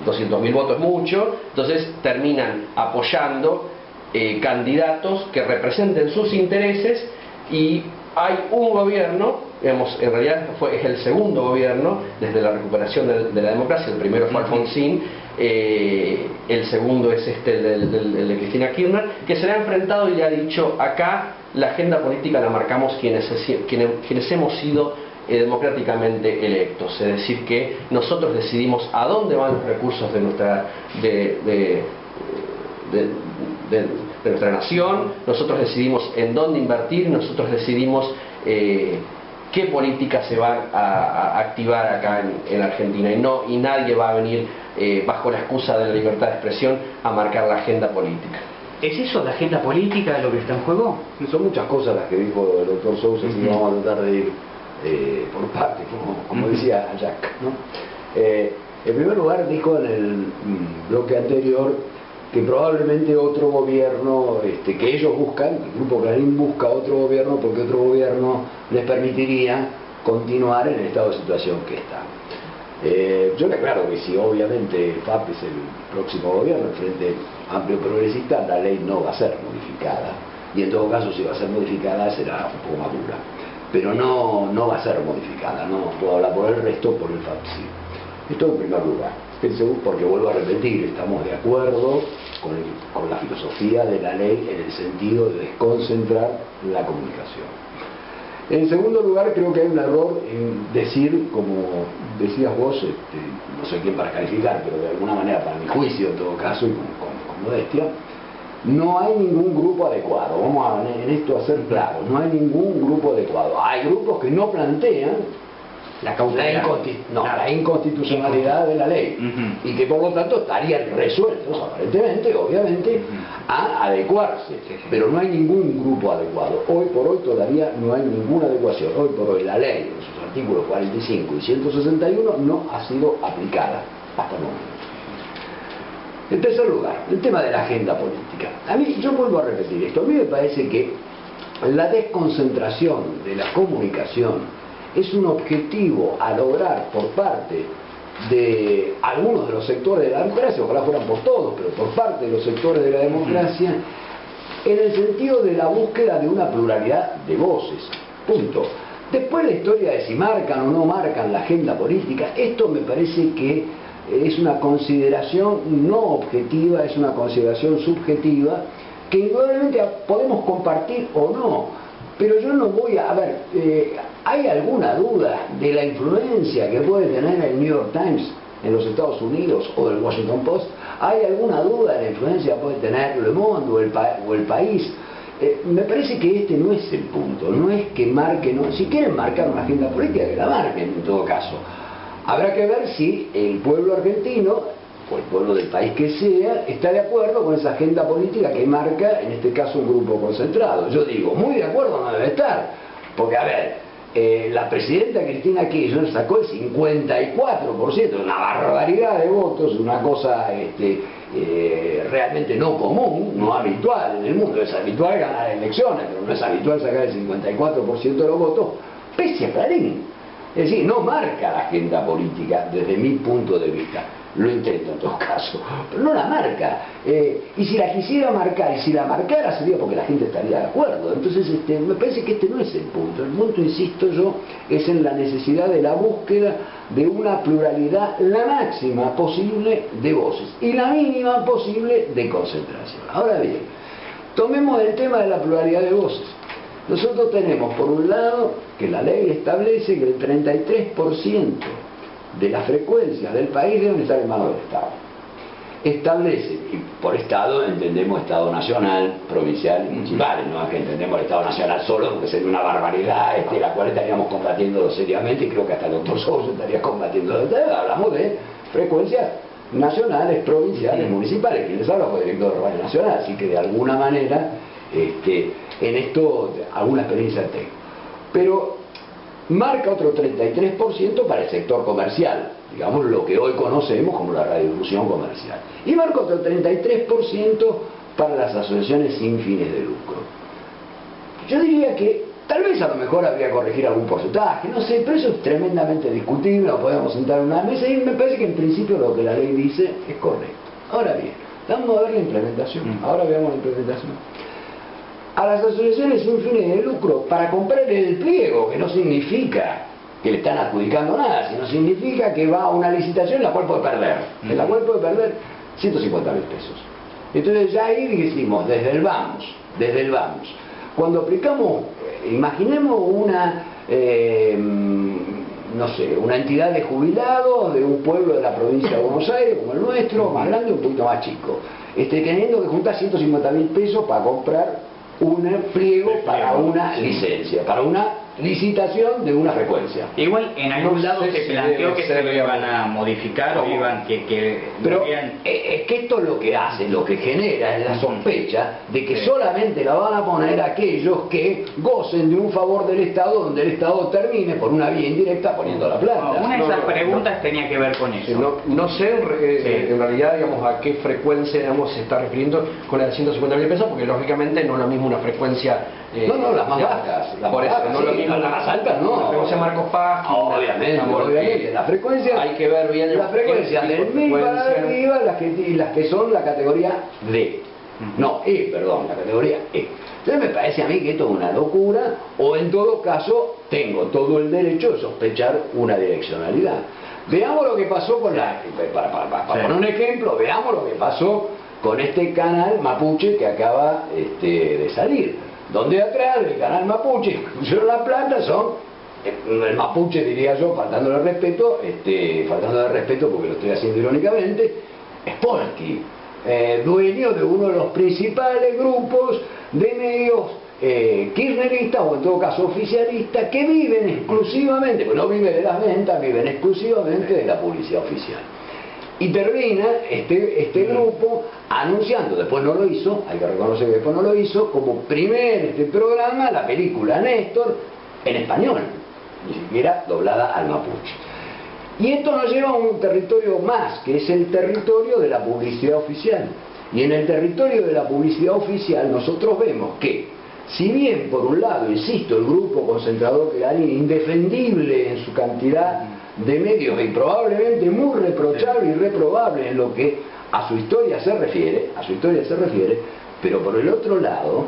200.000 votos es mucho, entonces terminan apoyando candidatos que representen sus intereses, y hay un gobierno, digamos, en realidad es el segundo gobierno desde la recuperación de la democracia. El primero fue Alfonsín, el segundo es el de Cristina Kirchner, que se le ha enfrentado y le ha dicho: acá la agenda política la marcamos quienes hemos sido democráticamente electos, es decir, que nosotros decidimos a dónde van los recursos de nuestra nación, nosotros decidimos en dónde invertir, nosotros decidimos qué política se va a activar acá en Argentina, y nadie va a venir bajo la excusa de la libertad de expresión a marcar la agenda política. ¿Es eso la agenda política lo que está en juego? Son muchas cosas las que dijo el doctor Sousa, y vamos a tratar de ir por partes, como decía Jack, ¿no? En primer lugar, dijo en el bloque anterior que probablemente otro gobierno, que ellos buscan, el Grupo Clarín busca otro gobierno porque otro gobierno les permitiría continuar en el estado de situación que está. Yo le aclaro que si obviamente el FAP es el próximo gobierno, el Frente Amplio Progresista, la ley no va a ser modificada, y en todo caso, si va a ser modificada será un poco más dura, pero no va a ser modificada. No puedo hablar por el resto, por el FAP sí. Esto en primer lugar, porque vuelvo a repetir, estamos de acuerdo con la filosofía de la ley en el sentido de desconcentrar la comunicación. En segundo lugar, creo que hay un error en decir, como decías vos, no sé quién para calificar, pero de alguna manera, para mi juicio en todo caso, y con modestia, no hay ningún grupo adecuado. Vamos en esto a ser claros, no hay ningún grupo adecuado. Hay grupos que no plantean la inconstitucionalidad de la ley, y que por lo tanto estarían resueltos, aparentemente, obviamente, a adecuarse, pero no hay ningún grupo adecuado. Hoy por hoy todavía no hay ninguna adecuación. Hoy por hoy la ley, en sus artículos 45 y 161, no ha sido aplicada hasta el momento. En tercer lugar, el tema de la agenda política. Yo vuelvo a repetir esto, a mí me parece que la desconcentración de la comunicación es un objetivo a lograr por parte de algunos de los sectores de la democracia, ojalá fueran por todos, pero por parte de los sectores de la democracia, en el sentido de la búsqueda de una pluralidad de voces. Punto. Después la historia de si marcan o no marcan la agenda política, esto me parece que es una consideración no objetiva, es una consideración subjetiva, que indudablemente podemos compartir o no. Pero yo no voy a ver, ¿hay alguna duda de la influencia que puede tener el New York Times en los Estados Unidos o el Washington Post? ¿Hay alguna duda de la influencia que puede tener Le Monde o el País? Me parece que este no es el punto, no es que marquen, si quieren marcar una agenda política, que la marquen en todo caso. Habrá que ver si el pueblo argentino o el pueblo del país que sea, está de acuerdo con esa agenda política que marca, en este caso, un grupo concentrado. Yo digo, muy de acuerdo no debe estar, porque a ver, la presidenta Cristina Kirchner sacó el 54%, una barbaridad de votos, una cosa realmente no común, no habitual en el mundo. Es habitual ganar elecciones, pero no es habitual sacar el 54% de los votos, pese a Clarín. Es decir, no marca la agenda política desde mi punto de vista. Lo intento en todo caso, pero no la marca. Y si la quisiera marcar, y si la marcara, sería porque la gente estaría de acuerdo. Entonces me parece que este no es el punto. El punto, insisto yo, es en la necesidad de la búsqueda de una pluralidad la máxima posible de voces y la mínima posible de concentración. Ahora bien, tomemos el tema de la pluralidad de voces. Nosotros tenemos, por un lado, que la ley establece que el 33% de las frecuencias del país deben estar en manos del Estado. Establece, y por Estado entendemos Estado nacional, provincial y municipal, no es que entendemos el Estado nacional solo, porque sería una barbaridad, la cual estaríamos combatiendo seriamente, y creo que hasta el doctor Sousa estaría combatiendo. Hablamos de frecuencias nacionales, provinciales, municipales. Quien les habla fue director de Radio Nacional, así que de alguna manera en esto alguna experiencia tengo. Pero marca otro 33% para el sector comercial, digamos lo que hoy conocemos como la radiodifusión comercial, y marca otro 33% para las asociaciones sin fines de lucro. Yo diría que tal vez a lo mejor habría que corregir algún porcentaje, no sé, pero eso es tremendamente discutible, lo podemos sentar en una mesa, y me parece que en principio lo que la ley dice es correcto. Ahora bien, vamos a ver la implementación. Ahora veamos la implementación. A las asociaciones sin fines de lucro, para comprar el pliego, que no significa que le están adjudicando nada, sino significa que va a una licitación en la cual puede perder, en la cual puede perder 150.000 pesos. Entonces ya ahí decimos, desde el vamos, cuando aplicamos, imaginemos una, no sé, una entidad de jubilados de un pueblo de la provincia de Buenos Aires, como el nuestro, más grande, un poquito más chico, teniendo que juntar 150.000 pesos para comprar un pliego para una licencia, para una licitación de una frecuencia. Igual en algún lado se planteó que se lo iban a modificar o iban pero es que esto es lo que hace, lo que genera es la sospecha de que solamente la van a poner aquellos que gocen de un favor del Estado, donde el Estado termine por una vía indirecta poniendo la plata. Una de esas preguntas tenía que ver con eso. No sé en realidad, digamos, a qué frecuencia, digamos, se está refiriendo con la de 150.000 pesos, porque lógicamente no es lo mismo una frecuencia. No, las más bajas. Por eso, no lo mismo las más altas, no. La frecuencia Marcos Paz. Obviamente. La frecuencia, hay que ver bien la frecuencia del 1000 para arriba, las que son la categoría D. No, perdón, la categoría E. Entonces me parece a mí que esto es una locura, o en todo caso tengo todo el derecho de sospechar una direccionalidad. Veamos lo que pasó con para poner un ejemplo, veamos lo que pasó con este canal Mapuche que acaba de salir, donde atrás del canal Mapuche pusieron la plata, son el Mapuche, diría yo, faltándole respeto porque lo estoy haciendo irónicamente, Spolsky, dueño de uno de los principales grupos de medios kirchneristas, o en todo caso oficialistas, que viven exclusivamente, pues no viven de las ventas, viven exclusivamente de la publicidad oficial. Y termina este grupo anunciando, después no lo hizo, hay que reconocer que después no lo hizo, como primer programa la película Néstor en español, ni siquiera doblada al mapuche. Y esto nos lleva a un territorio más, que es el territorio de la publicidad oficial. Y en el territorio de la publicidad oficial nosotros vemos que, si bien por un lado, insisto, el grupo concentrador Clarín, indefendible en su cantidad de medios y probablemente muy reprochable y reprobable en lo que a su historia se refiere, pero por el otro lado,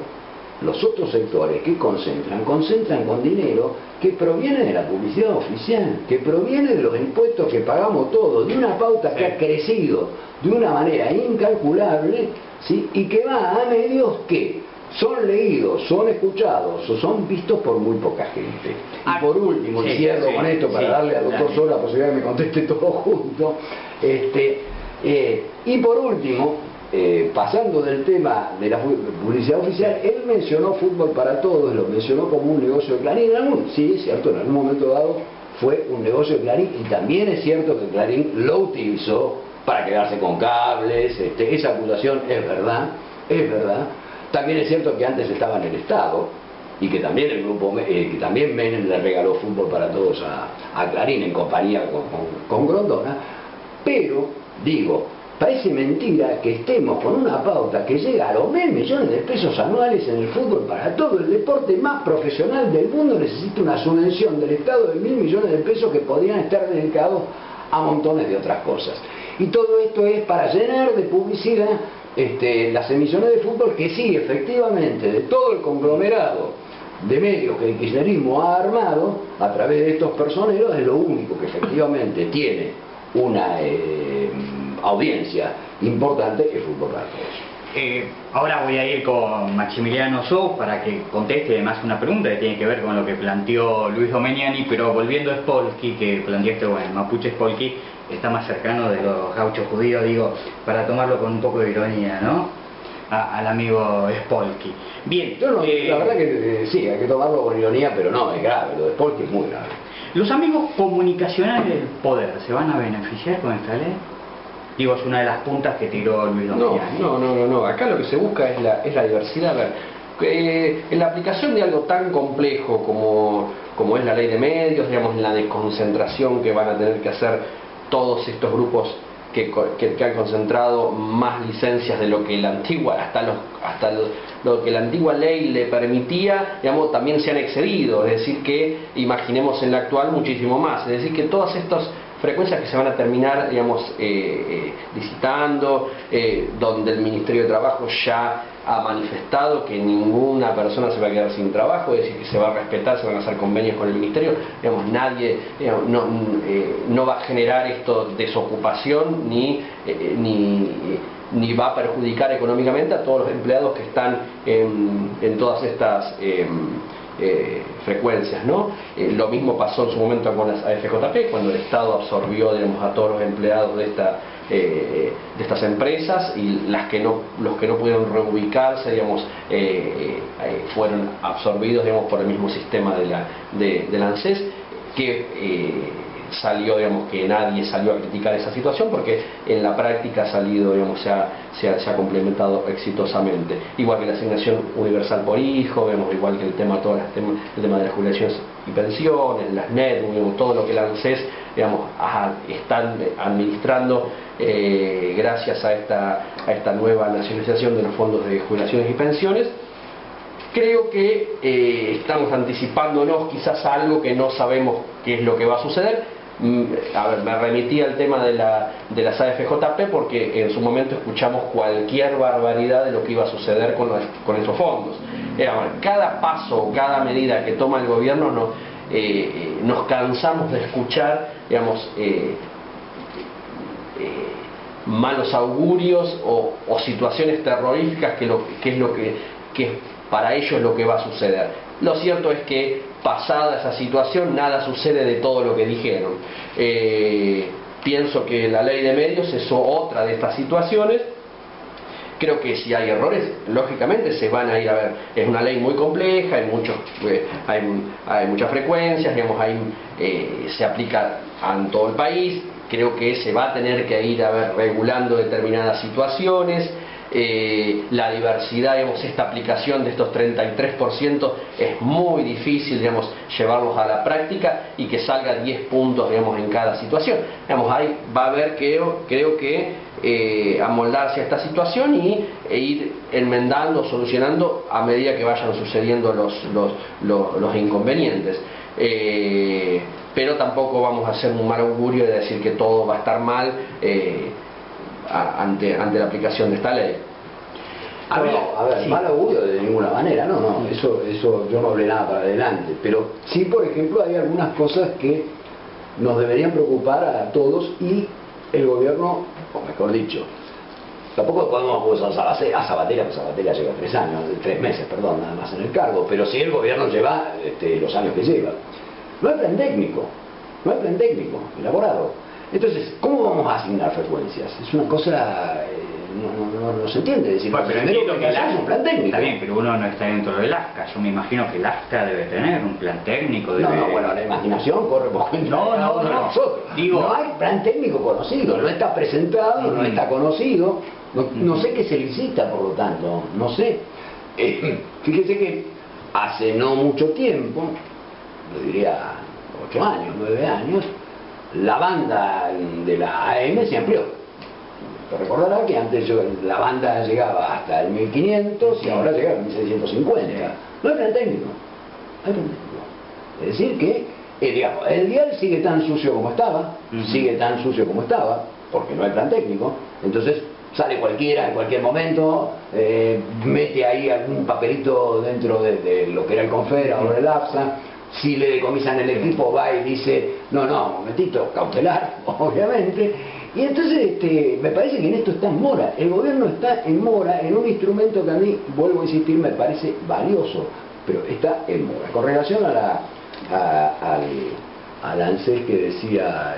los otros sectores que concentran con dinero que proviene de la publicidad oficial, que proviene de los impuestos que pagamos todos, de una pauta que ha crecido de una manera incalculable, ¿sí? Y que va a medios que son leídos, son escuchados o son vistos por muy poca gente. Y por último, y cierro con esto para darle al doctor Sola la posibilidad de que me conteste todo junto, y por último, pasando del tema de la publicidad oficial, él mencionó Fútbol para Todos, lo mencionó como un negocio de Clarín. Sí, es cierto, en algún momento dado fue un negocio de Clarín, y también es cierto que Clarín lo utilizó para quedarse con cables, esa acusación es verdad, es verdad. También es cierto que antes estaba en el Estado y que también el grupo, que también Menem le regaló Fútbol para Todos a Clarín en compañía con Grondona, pero digo, parece mentira que estemos con una pauta que llega a los 1.000 millones de pesos anuales en el fútbol para todo. El deporte más profesional del mundo necesita una subvención del Estado de 1.000 millones de pesos que podrían estar dedicados a montones de otras cosas. Y todo esto es para llenar de publicidad las emisiones de fútbol, que sí, efectivamente, de todo el conglomerado de medios que el kirchnerismo ha armado a través de estos personeros, es lo único que efectivamente tiene una audiencia importante, el Fútbol para Todos. Ahora voy a ir con Maximiliano Sou para que conteste además una pregunta que tiene que ver con lo que planteó Luis Domeniani, pero volviendo a Spolsky, que planteaste, bueno, el mapuche Spolsky está más cercano de los gauchos judíos, digo, para tomarlo con un poco de ironía, ¿no? Al amigo Spolsky. Bien. Yo no, la verdad que sí, hay que tomarlo con ironía, pero no, es grave, lo de Spolsky es muy grave. ¿Los amigos comunicacionales del poder se van a beneficiar con esta ley? Digo, es una de las puntas que tiró Luis Domeniani. No. Acá lo que se busca es la diversidad. A ver, en la aplicación de algo tan complejo como es la ley de medios, digamos, en la desconcentración que van a tener que hacer todos estos grupos que han concentrado más licencias de lo que la antigua, lo que la antigua ley le permitía, digamos, también se han excedido. Es decir, que imaginemos en la actual muchísimo más. Es decir, que todas estas frecuencias que se van a terminar, digamos, licitando, donde el Ministerio de Trabajo ya ha manifestado que ninguna persona se va a quedar sin trabajo, es decir, que se va a respetar, se van a hacer convenios con el Ministerio, digamos, nadie, digamos, no va a generar esto desocupación ni va a perjudicar económicamente a todos los empleados que están en todas estas frecuencias, ¿no? Lo mismo pasó en su momento con las AFJP, cuando el Estado absorbió, digamos, a todos los empleados de estas empresas, y los que no pudieron reubicarse, digamos, fueron absorbidos, digamos, por el mismo sistema de la ANSES, que salió, digamos, que nadie salió a criticar esa situación, porque en la práctica ha salido, digamos, se ha complementado exitosamente. Igual que la asignación universal por hijo, vemos, igual que el tema de las jubilaciones y pensiones, las NET, digamos, todo lo que la ANSES, digamos, están administrando gracias a esta nueva nacionalización de los fondos de jubilaciones y pensiones. Creo que estamos anticipándonos quizás a algo que no sabemos qué es lo que va a suceder. A ver, me remití al tema de las AFJP porque en su momento escuchamos cualquier barbaridad de lo que iba a suceder con esos fondos. Cada paso, cada medida que toma el gobierno nos cansamos de escuchar, digamos, malos augurios o situaciones terroríficas que para ellos lo que va a suceder. Lo cierto es que pasada esa situación nada sucede de todo lo que dijeron. Pienso que la ley de medios es otra de estas situaciones. Creo que si hay errores, lógicamente se van a ir a ver. Es una ley muy compleja, hay muchas frecuencias, digamos, se aplica en todo el país. Creo que se va a tener que ir a ver regulando determinadas situaciones. La diversidad, digamos, esta aplicación de estos 33% es muy difícil, digamos, llevarlos a la práctica y que salga 10 puntos, digamos, en cada situación. Digamos, ahí va a haber, creo que amoldarse a esta situación e ir enmendando, solucionando a medida que vayan sucediendo los inconvenientes. Pero tampoco vamos a hacer un mal augurio de decir que todo va a estar mal ante la aplicación de esta ley. A ver, sí. Mal augurio de ninguna manera, no, eso yo no hablé nada para adelante, pero sí, por ejemplo, hay algunas cosas que nos deberían preocupar a todos, y el gobierno, o mejor dicho, tampoco podemos acusar a Sabatella, porque Sabatella lleva 3 meses, nada más en el cargo, pero sí el gobierno lleva los años que lleva. No hay plan técnico elaborado. Entonces, ¿cómo vamos a asignar frecuencias? Es una cosa no se entiende. Decir, Bueno, pero primero entiendo que hacer es un plan técnico. Está bien, pero uno no está dentro del ASCA. Yo me imagino que el ASCA debe tener un plan técnico. Debe... No, bueno, la imaginación corre por cuenta de nosotros. Digo, no hay plan técnico conocido, no está presentado, no está conocido, no sé qué se licita, por lo tanto, no sé. Fíjese que hace no mucho tiempo, yo diría 8 años, 9 años, la banda de la AM se amplió. Te recordará que antes la banda llegaba hasta el 1500 y ahora llega al 1650. No hay plan técnico. No hay plan técnico. Es decir que, digamos, el dial sigue tan sucio como estaba, porque no hay plan técnico. Entonces sale cualquiera en cualquier momento, mete ahí algún papelito dentro de lo que era el Confer, ahora el APSA. Si le decomisan el equipo, va y dice, no, un momentito, cautelar, obviamente. Y entonces me parece que en esto está en mora. El gobierno está en mora en un instrumento que a mí, vuelvo a insistir, me parece valioso, pero está en mora. Con relación al ANSES que decía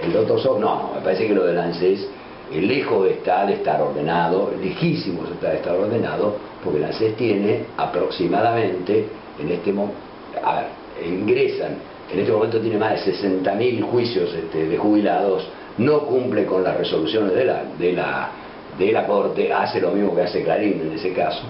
el doctor Sof, no, me parece que lo del ANSES lejos está de estar ordenado, lejísimos está de estar ordenado, porque el ANSES tiene aproximadamente en este momento, ingresan, en este momento tiene más de 60.000 juicios de jubilados, no cumple con las resoluciones de la Corte, hace lo mismo que hace Clarín en ese caso,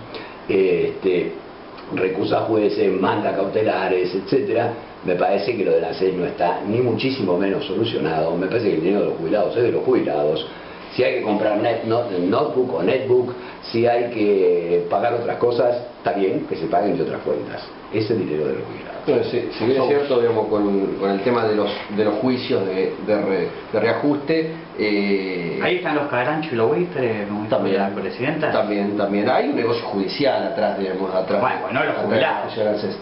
recusa jueces, manda cautelares, etcétera. Me parece que lo del ANSES no está ni muchísimo menos solucionado. Me parece que el dinero de los jubilados es de los jubilados. Si hay que comprar notebook o netbook, si hay que pagar otras cosas, está bien que se paguen de otras cuentas. Ese dinero de los jubilados. Bueno, si bien es cierto, digamos, con el tema de los juicios de reajuste, ahí están los caranchos y los buitres, como también la presidenta. También hay un negocio judicial atrás, digamos, Bueno, los jubilados.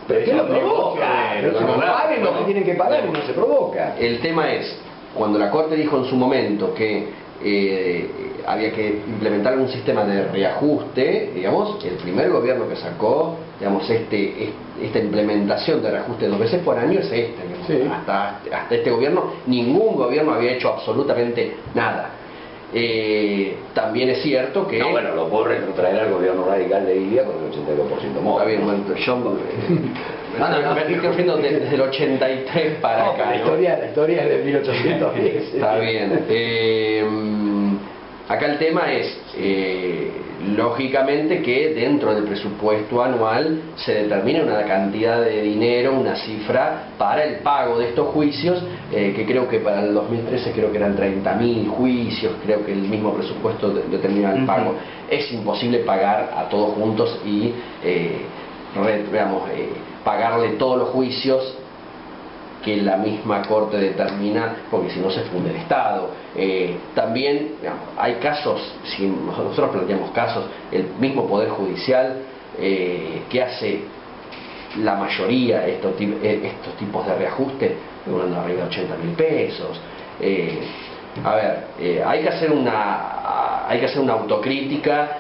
Pero ¿qué lo provoca? Pero que no paguen lo que tienen que pagar y no se provoca. El tema es, cuando la Corte dijo en su momento que había que implementar un sistema de reajuste, digamos, el primer gobierno que sacó, digamos, esta implementación de reajuste 2 veces por año es digamos. Sí. Hasta este gobierno, ningún gobierno había hecho absolutamente nada. También es cierto que... No, bueno, lo puedo retrotraer al gobierno radical de Ilia con el 82% móvil. Está bien, bueno, yo me estoy refiriendo desde el 83 para acá. La historia es de 1810. Está bien. Acá el tema es, lógicamente, que dentro del presupuesto anual se determina una cantidad de dinero, una cifra para el pago de estos juicios, que creo que para el 2013 creo que eran 30.000 juicios, creo que el mismo presupuesto determina el pago. Es imposible pagar a todos juntos y, pagarle todos los juicios que la misma Corte determina, porque si no se funde el Estado. También, digamos, hay casos, si nosotros planteamos casos, el mismo Poder Judicial que hace la mayoría estos tipos de reajuste, uno arriba de 80.000 pesos. Hay que hacer una autocrítica,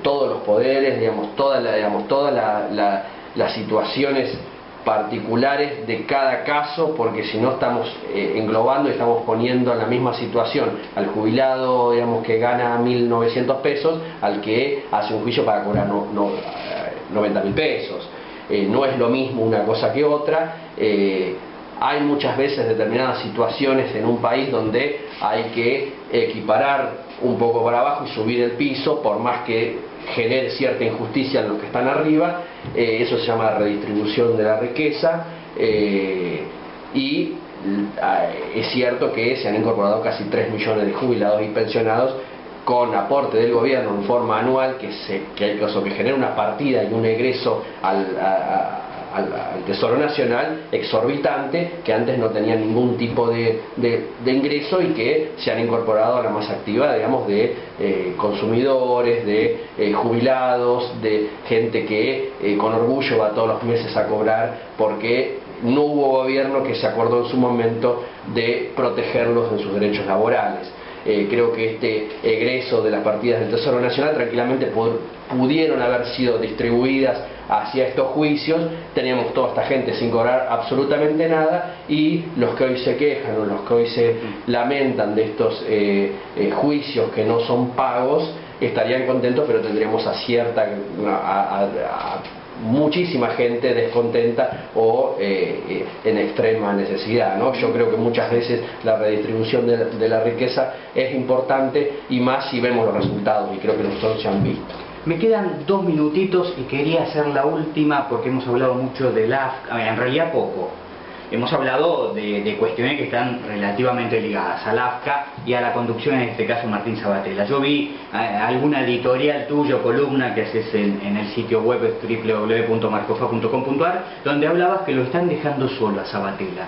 todos los poderes, digamos, todas las situaciones particulares de cada caso, porque si no estamos englobando y estamos poniendo en la misma situación al jubilado, digamos, que gana 1.900 pesos, al que hace un juicio para cobrar 90.000 pesos. No es lo mismo una cosa que otra. Hay muchas veces determinadas situaciones en un país donde hay que equiparar un poco para abajo y subir el piso, por más que genere cierta injusticia en los que están arriba. Eso se llama redistribución de la riqueza, y es cierto que se han incorporado casi 3 millones de jubilados y pensionados con aporte del gobierno en forma anual, que genera una partida y un egreso al Tesoro Nacional exorbitante, que antes no tenía ningún tipo de ingreso, y que se han incorporado a la masa activa, digamos, de consumidores, de jubilados, de gente que con orgullo va todos los meses a cobrar, porque no hubo gobierno que se acordó en su momento de protegerlos en sus derechos laborales. Creo que este egreso de las partidas del Tesoro Nacional tranquilamente pudieron haber sido distribuidas hacia estos juicios, teníamos toda esta gente sin cobrar absolutamente nada, y los que hoy se quejan o los que hoy se lamentan de estos juicios que no son pagos estarían contentos, pero tendríamos a muchísima gente descontenta o en extrema necesidad, ¿no? Yo creo que muchas veces la redistribución de la riqueza es importante, y más si vemos los resultados, y creo que nosotros se han visto. Me quedan 2 minutitos y quería hacer la última porque hemos hablado mucho del AFCA, en realidad poco. Hemos hablado de cuestiones que están relativamente ligadas al AFCA y a la conducción, en este caso Martín Sabatella. Yo vi alguna editorial tuyo, columna que haces en el sitio web www.marcofa.com.ar, donde hablabas que lo están dejando solo a Sabatella.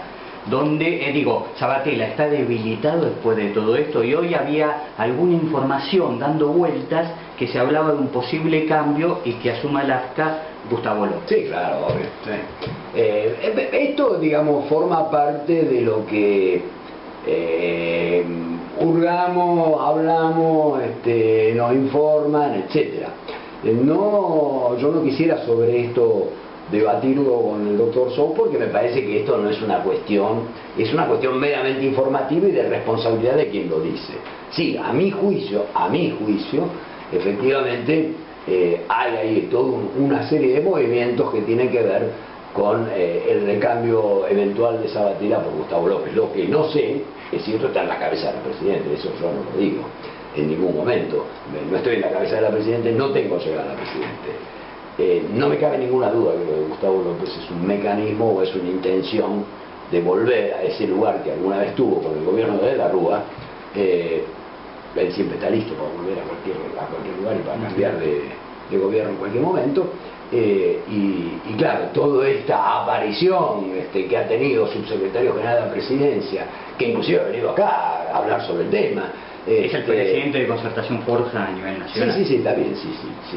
Donde, Sabatella está debilitado después de todo esto, y hoy había alguna información dando vueltas que se hablaba de un posible cambio y que asuma el AFCA Gustavo López. Sí, claro, obvio. Sí. Esto, digamos, forma parte de lo que hurgamos, hablamos, nos informan, etcétera. Yo no quisiera sobre esto debatirlo con el doctor Sou, porque me parece que esto no es una cuestión, es una cuestión meramente informativa y de responsabilidad de quien lo dice. Sí, a mi juicio, efectivamente hay ahí toda una serie de movimientos que tienen que ver con el recambio eventual de Sabatella por Gustavo López. Lo que no sé es si esto está en la cabeza del presidente, eso yo no lo digo en ningún momento. No estoy en la cabeza de la presidente, no tengo llegada a la presidente. No me cabe ninguna duda que lo de Gustavo López es un mecanismo o es una intención de volver a ese lugar que alguna vez tuvo con el gobierno de la Rúa. Él siempre está listo para volver a cualquier lugar y para cambiar de gobierno en cualquier momento. Y claro, toda esta aparición que ha tenido subsecretario general de la presidencia, que inclusive ha venido acá a hablar sobre el tema. Es el presidente de Concertación Forja a nivel nacional. Sí, está bien, sí,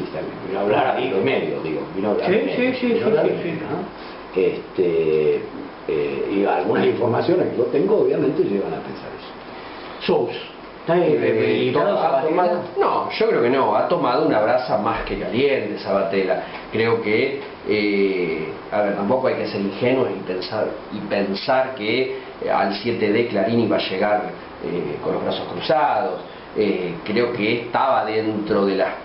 está bien. Vino a hablar a medio, vino a hablar y algunas informaciones que yo tengo, obviamente, llevan a pensar eso. Sous. No, yo creo que no. Ha tomado una brasa más que caliente Sabatella. Creo que, tampoco hay que ser ingenuos y pensar que al 7D Clarín iba a llegar con los brazos cruzados. Creo que estaba dentro de la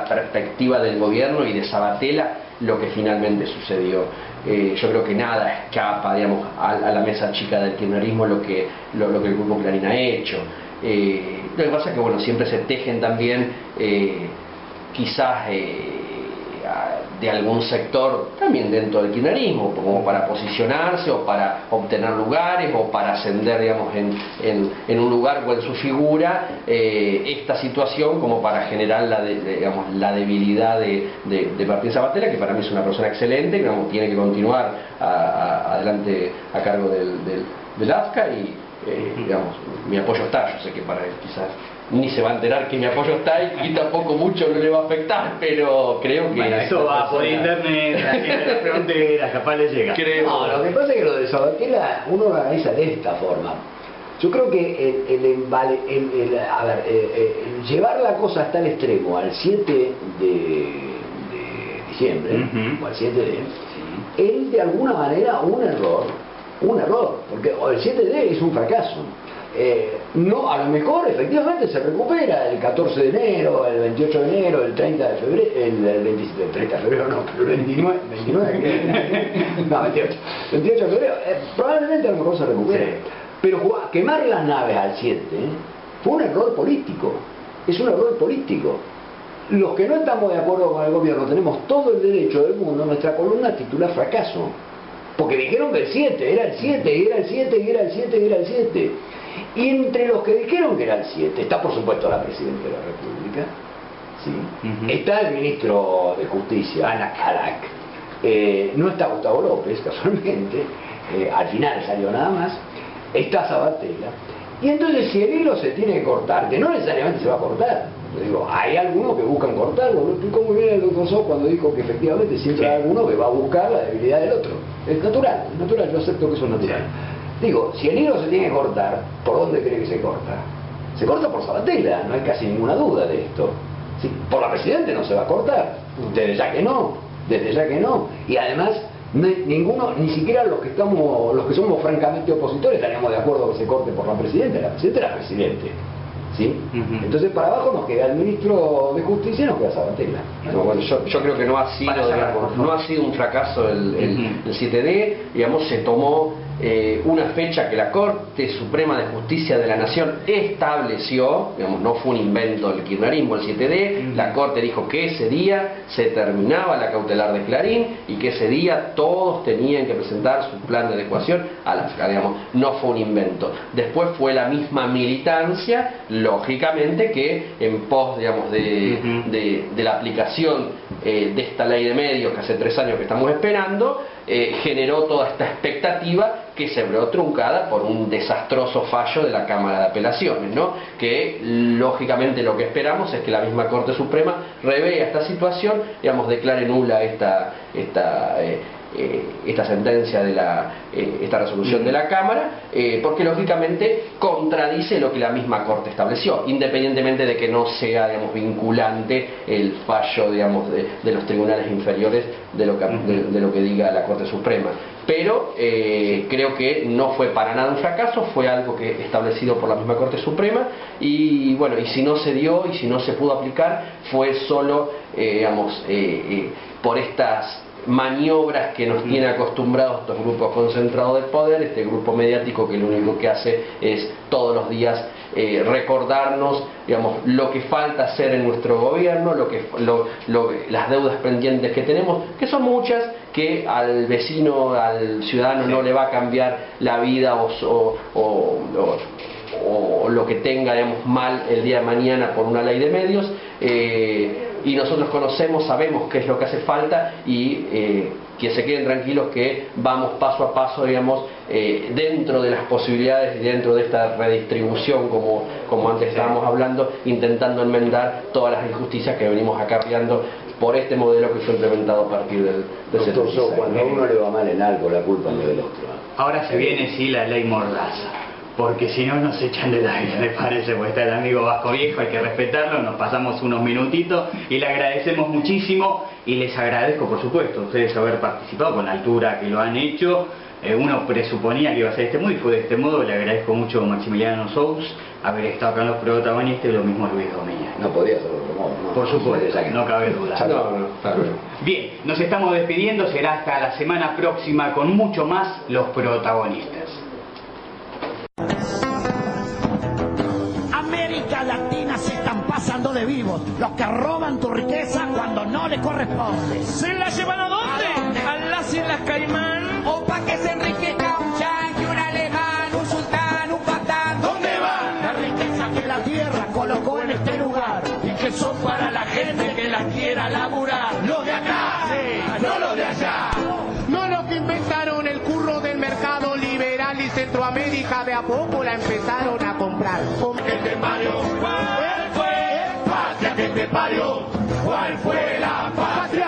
perspectiva del gobierno y de Sabatella lo que finalmente sucedió. Yo creo que nada escapa, digamos, a la mesa chica del kirchnerismo lo que el grupo Clarín ha hecho. Lo que pasa es que, bueno, siempre se tejen también quizás de algún sector también dentro del kirchnerismo, como para posicionarse o para obtener lugares o para ascender, digamos, en un lugar o en su figura, esta situación como para generar la debilidad de Martín Sabatella, que para mí es una persona excelente, que tiene que continuar adelante a cargo del AFCA, y digamos, mi apoyo está. Yo sé que para él quizás ni se va a enterar que mi apoyo está y tampoco mucho no le va a afectar, pero creo que... Bueno, eso va por internet, la gente de la frontera, capaz le llega. No, lo que pasa es que lo de Sabatella uno lo analiza de esta forma. Yo creo que llevar la cosa hasta el extremo, al 7 de diciembre, o al 7D, es de alguna manera un error, porque el 7D es un fracaso. No, a lo mejor efectivamente se recupera el 14 de enero, el 28 de enero, el 30 de febrero, el 30 de febrero no, pero el 29 no, 28 de febrero, probablemente a lo mejor se recupere. Sí. Pero quemar las naves al 7 fue un error político, es un error político. Los que no estamos de acuerdo con el gobierno tenemos todo el derecho del mundo, nuestra columna titula fracaso, porque dijeron que el 7, era el 7, y era el 7, y era el 7, y era el 7. Y entre los que dijeron que era el 7, está por supuesto la Presidenta de la República, ¿sí? Está el Ministro de Justicia, Alac. No está Gustavo López, casualmente, al final salió nada más, está Sabatella. Y entonces si el hilo se tiene que cortar, que no necesariamente se va a cortar, yo digo, hay algunos que buscan cortarlo, lo explicó muy bien el doctor Só cuando dijo que efectivamente siempre hay alguno que va a buscar la debilidad del otro. Es natural, yo acepto que eso es natural. Digo, si el hilo se tiene que cortar, ¿por dónde cree que se corta? Se corta por Sabatella, no hay casi ninguna duda de esto. ¿Sí? Por la Presidenta no se va a cortar, ustedes ya que no. desde ya que no. Y además, ninguno, ni siquiera los que somos francamente opositores, estaríamos de acuerdo que se corte por la presidenta. La presidenta era presidente. ¿Sí? Entonces para abajo nos queda el ministro de Justicia y nos queda Sabatella. No, bueno, yo creo que no ha sido un fracaso el 7D, digamos, se tomó una fecha que la Corte Suprema de Justicia de la Nación estableció, digamos, no fue un invento del kirchnerismo el 7D, la Corte dijo que ese día se terminaba la cautelar de Clarín y que ese día todos tenían que presentar su plan de adecuación a la fiscalía, digamos, no fue un invento. Después fue la misma militancia, lógicamente, que en pos, digamos, de la aplicación de esta ley de medios que hace 3 años que estamos esperando, generó toda esta expectativa que se vio truncada por un desastroso fallo de la Cámara de Apelaciones, ¿no? Que lógicamente lo que esperamos es que la misma Corte Suprema revea esta situación, digamos, declare nula esta sentencia de esta resolución de la Cámara, porque lógicamente contradice lo que la misma Corte estableció, independientemente de que no sea, digamos, vinculante el fallo, digamos, de los tribunales inferiores de lo que diga la Corte Suprema. Pero creo que no fue para nada un fracaso, fue algo que establecido por la misma Corte Suprema, y bueno, y si no se dio y si no se pudo aplicar fue solo, digamos, por estas maniobras que nos tiene acostumbrados estos grupos concentrados de poder, este grupo mediático que lo único que hace es todos los días recordarnos, digamos, lo que falta hacer en nuestro gobierno, las deudas pendientes que tenemos, que son muchas, que al vecino, al ciudadano no le va a cambiar la vida o lo que tenga, digamos, mal el día de mañana por una ley de medios, y nosotros conocemos, sabemos qué es lo que hace falta, y que se queden tranquilos que vamos paso a paso, digamos, dentro de las posibilidades y dentro de esta redistribución, como antes estábamos hablando, intentando enmendar todas las injusticias que venimos acarreando por este modelo que fue implementado a partir del Doctor, cuando a uno le va mal en algo, la culpa no es del otro. Ahora se viene, sí, la ley Mordaza, porque si no nos echan del aire, me parece, porque está el amigo Vasco Viejo, hay que respetarlo, nos pasamos unos minutitos y le agradecemos muchísimo, y les agradezco, por supuesto, a ustedes haber participado con la altura que lo han hecho. Uno presuponía que iba a ser de este modo y fue de este modo. Le agradezco mucho a Maximiliano Sous haber estado acá en los protagonistas, y lo mismo a Luis Domínguez. No podía ser de otro modo, ¿no? Por supuesto, no cabe duda. No. Bien, nos estamos despidiendo, será hasta la semana próxima con mucho más Los Protagonistas. América Latina se están pasando de vivos, los que roban tu riqueza cuando no le corresponde. ¿Se la llevan a dónde? ¿A las Islas Caimán? O pa' que se enriquezca un yanqui, un alemán, un sultán, un patán. ¿Dónde van? La riqueza que la tierra colocó en este lugar y que son para la gente que la quiera laburar. Los de acá, sí, no los de allá. No los que inventaron el curro del mercado liberal y Centroamérica de a poco la empezaron a comprar. ¿Qué te parió? ¿Cuál fue? Patria que te parió. ¿Cuál fue la patria?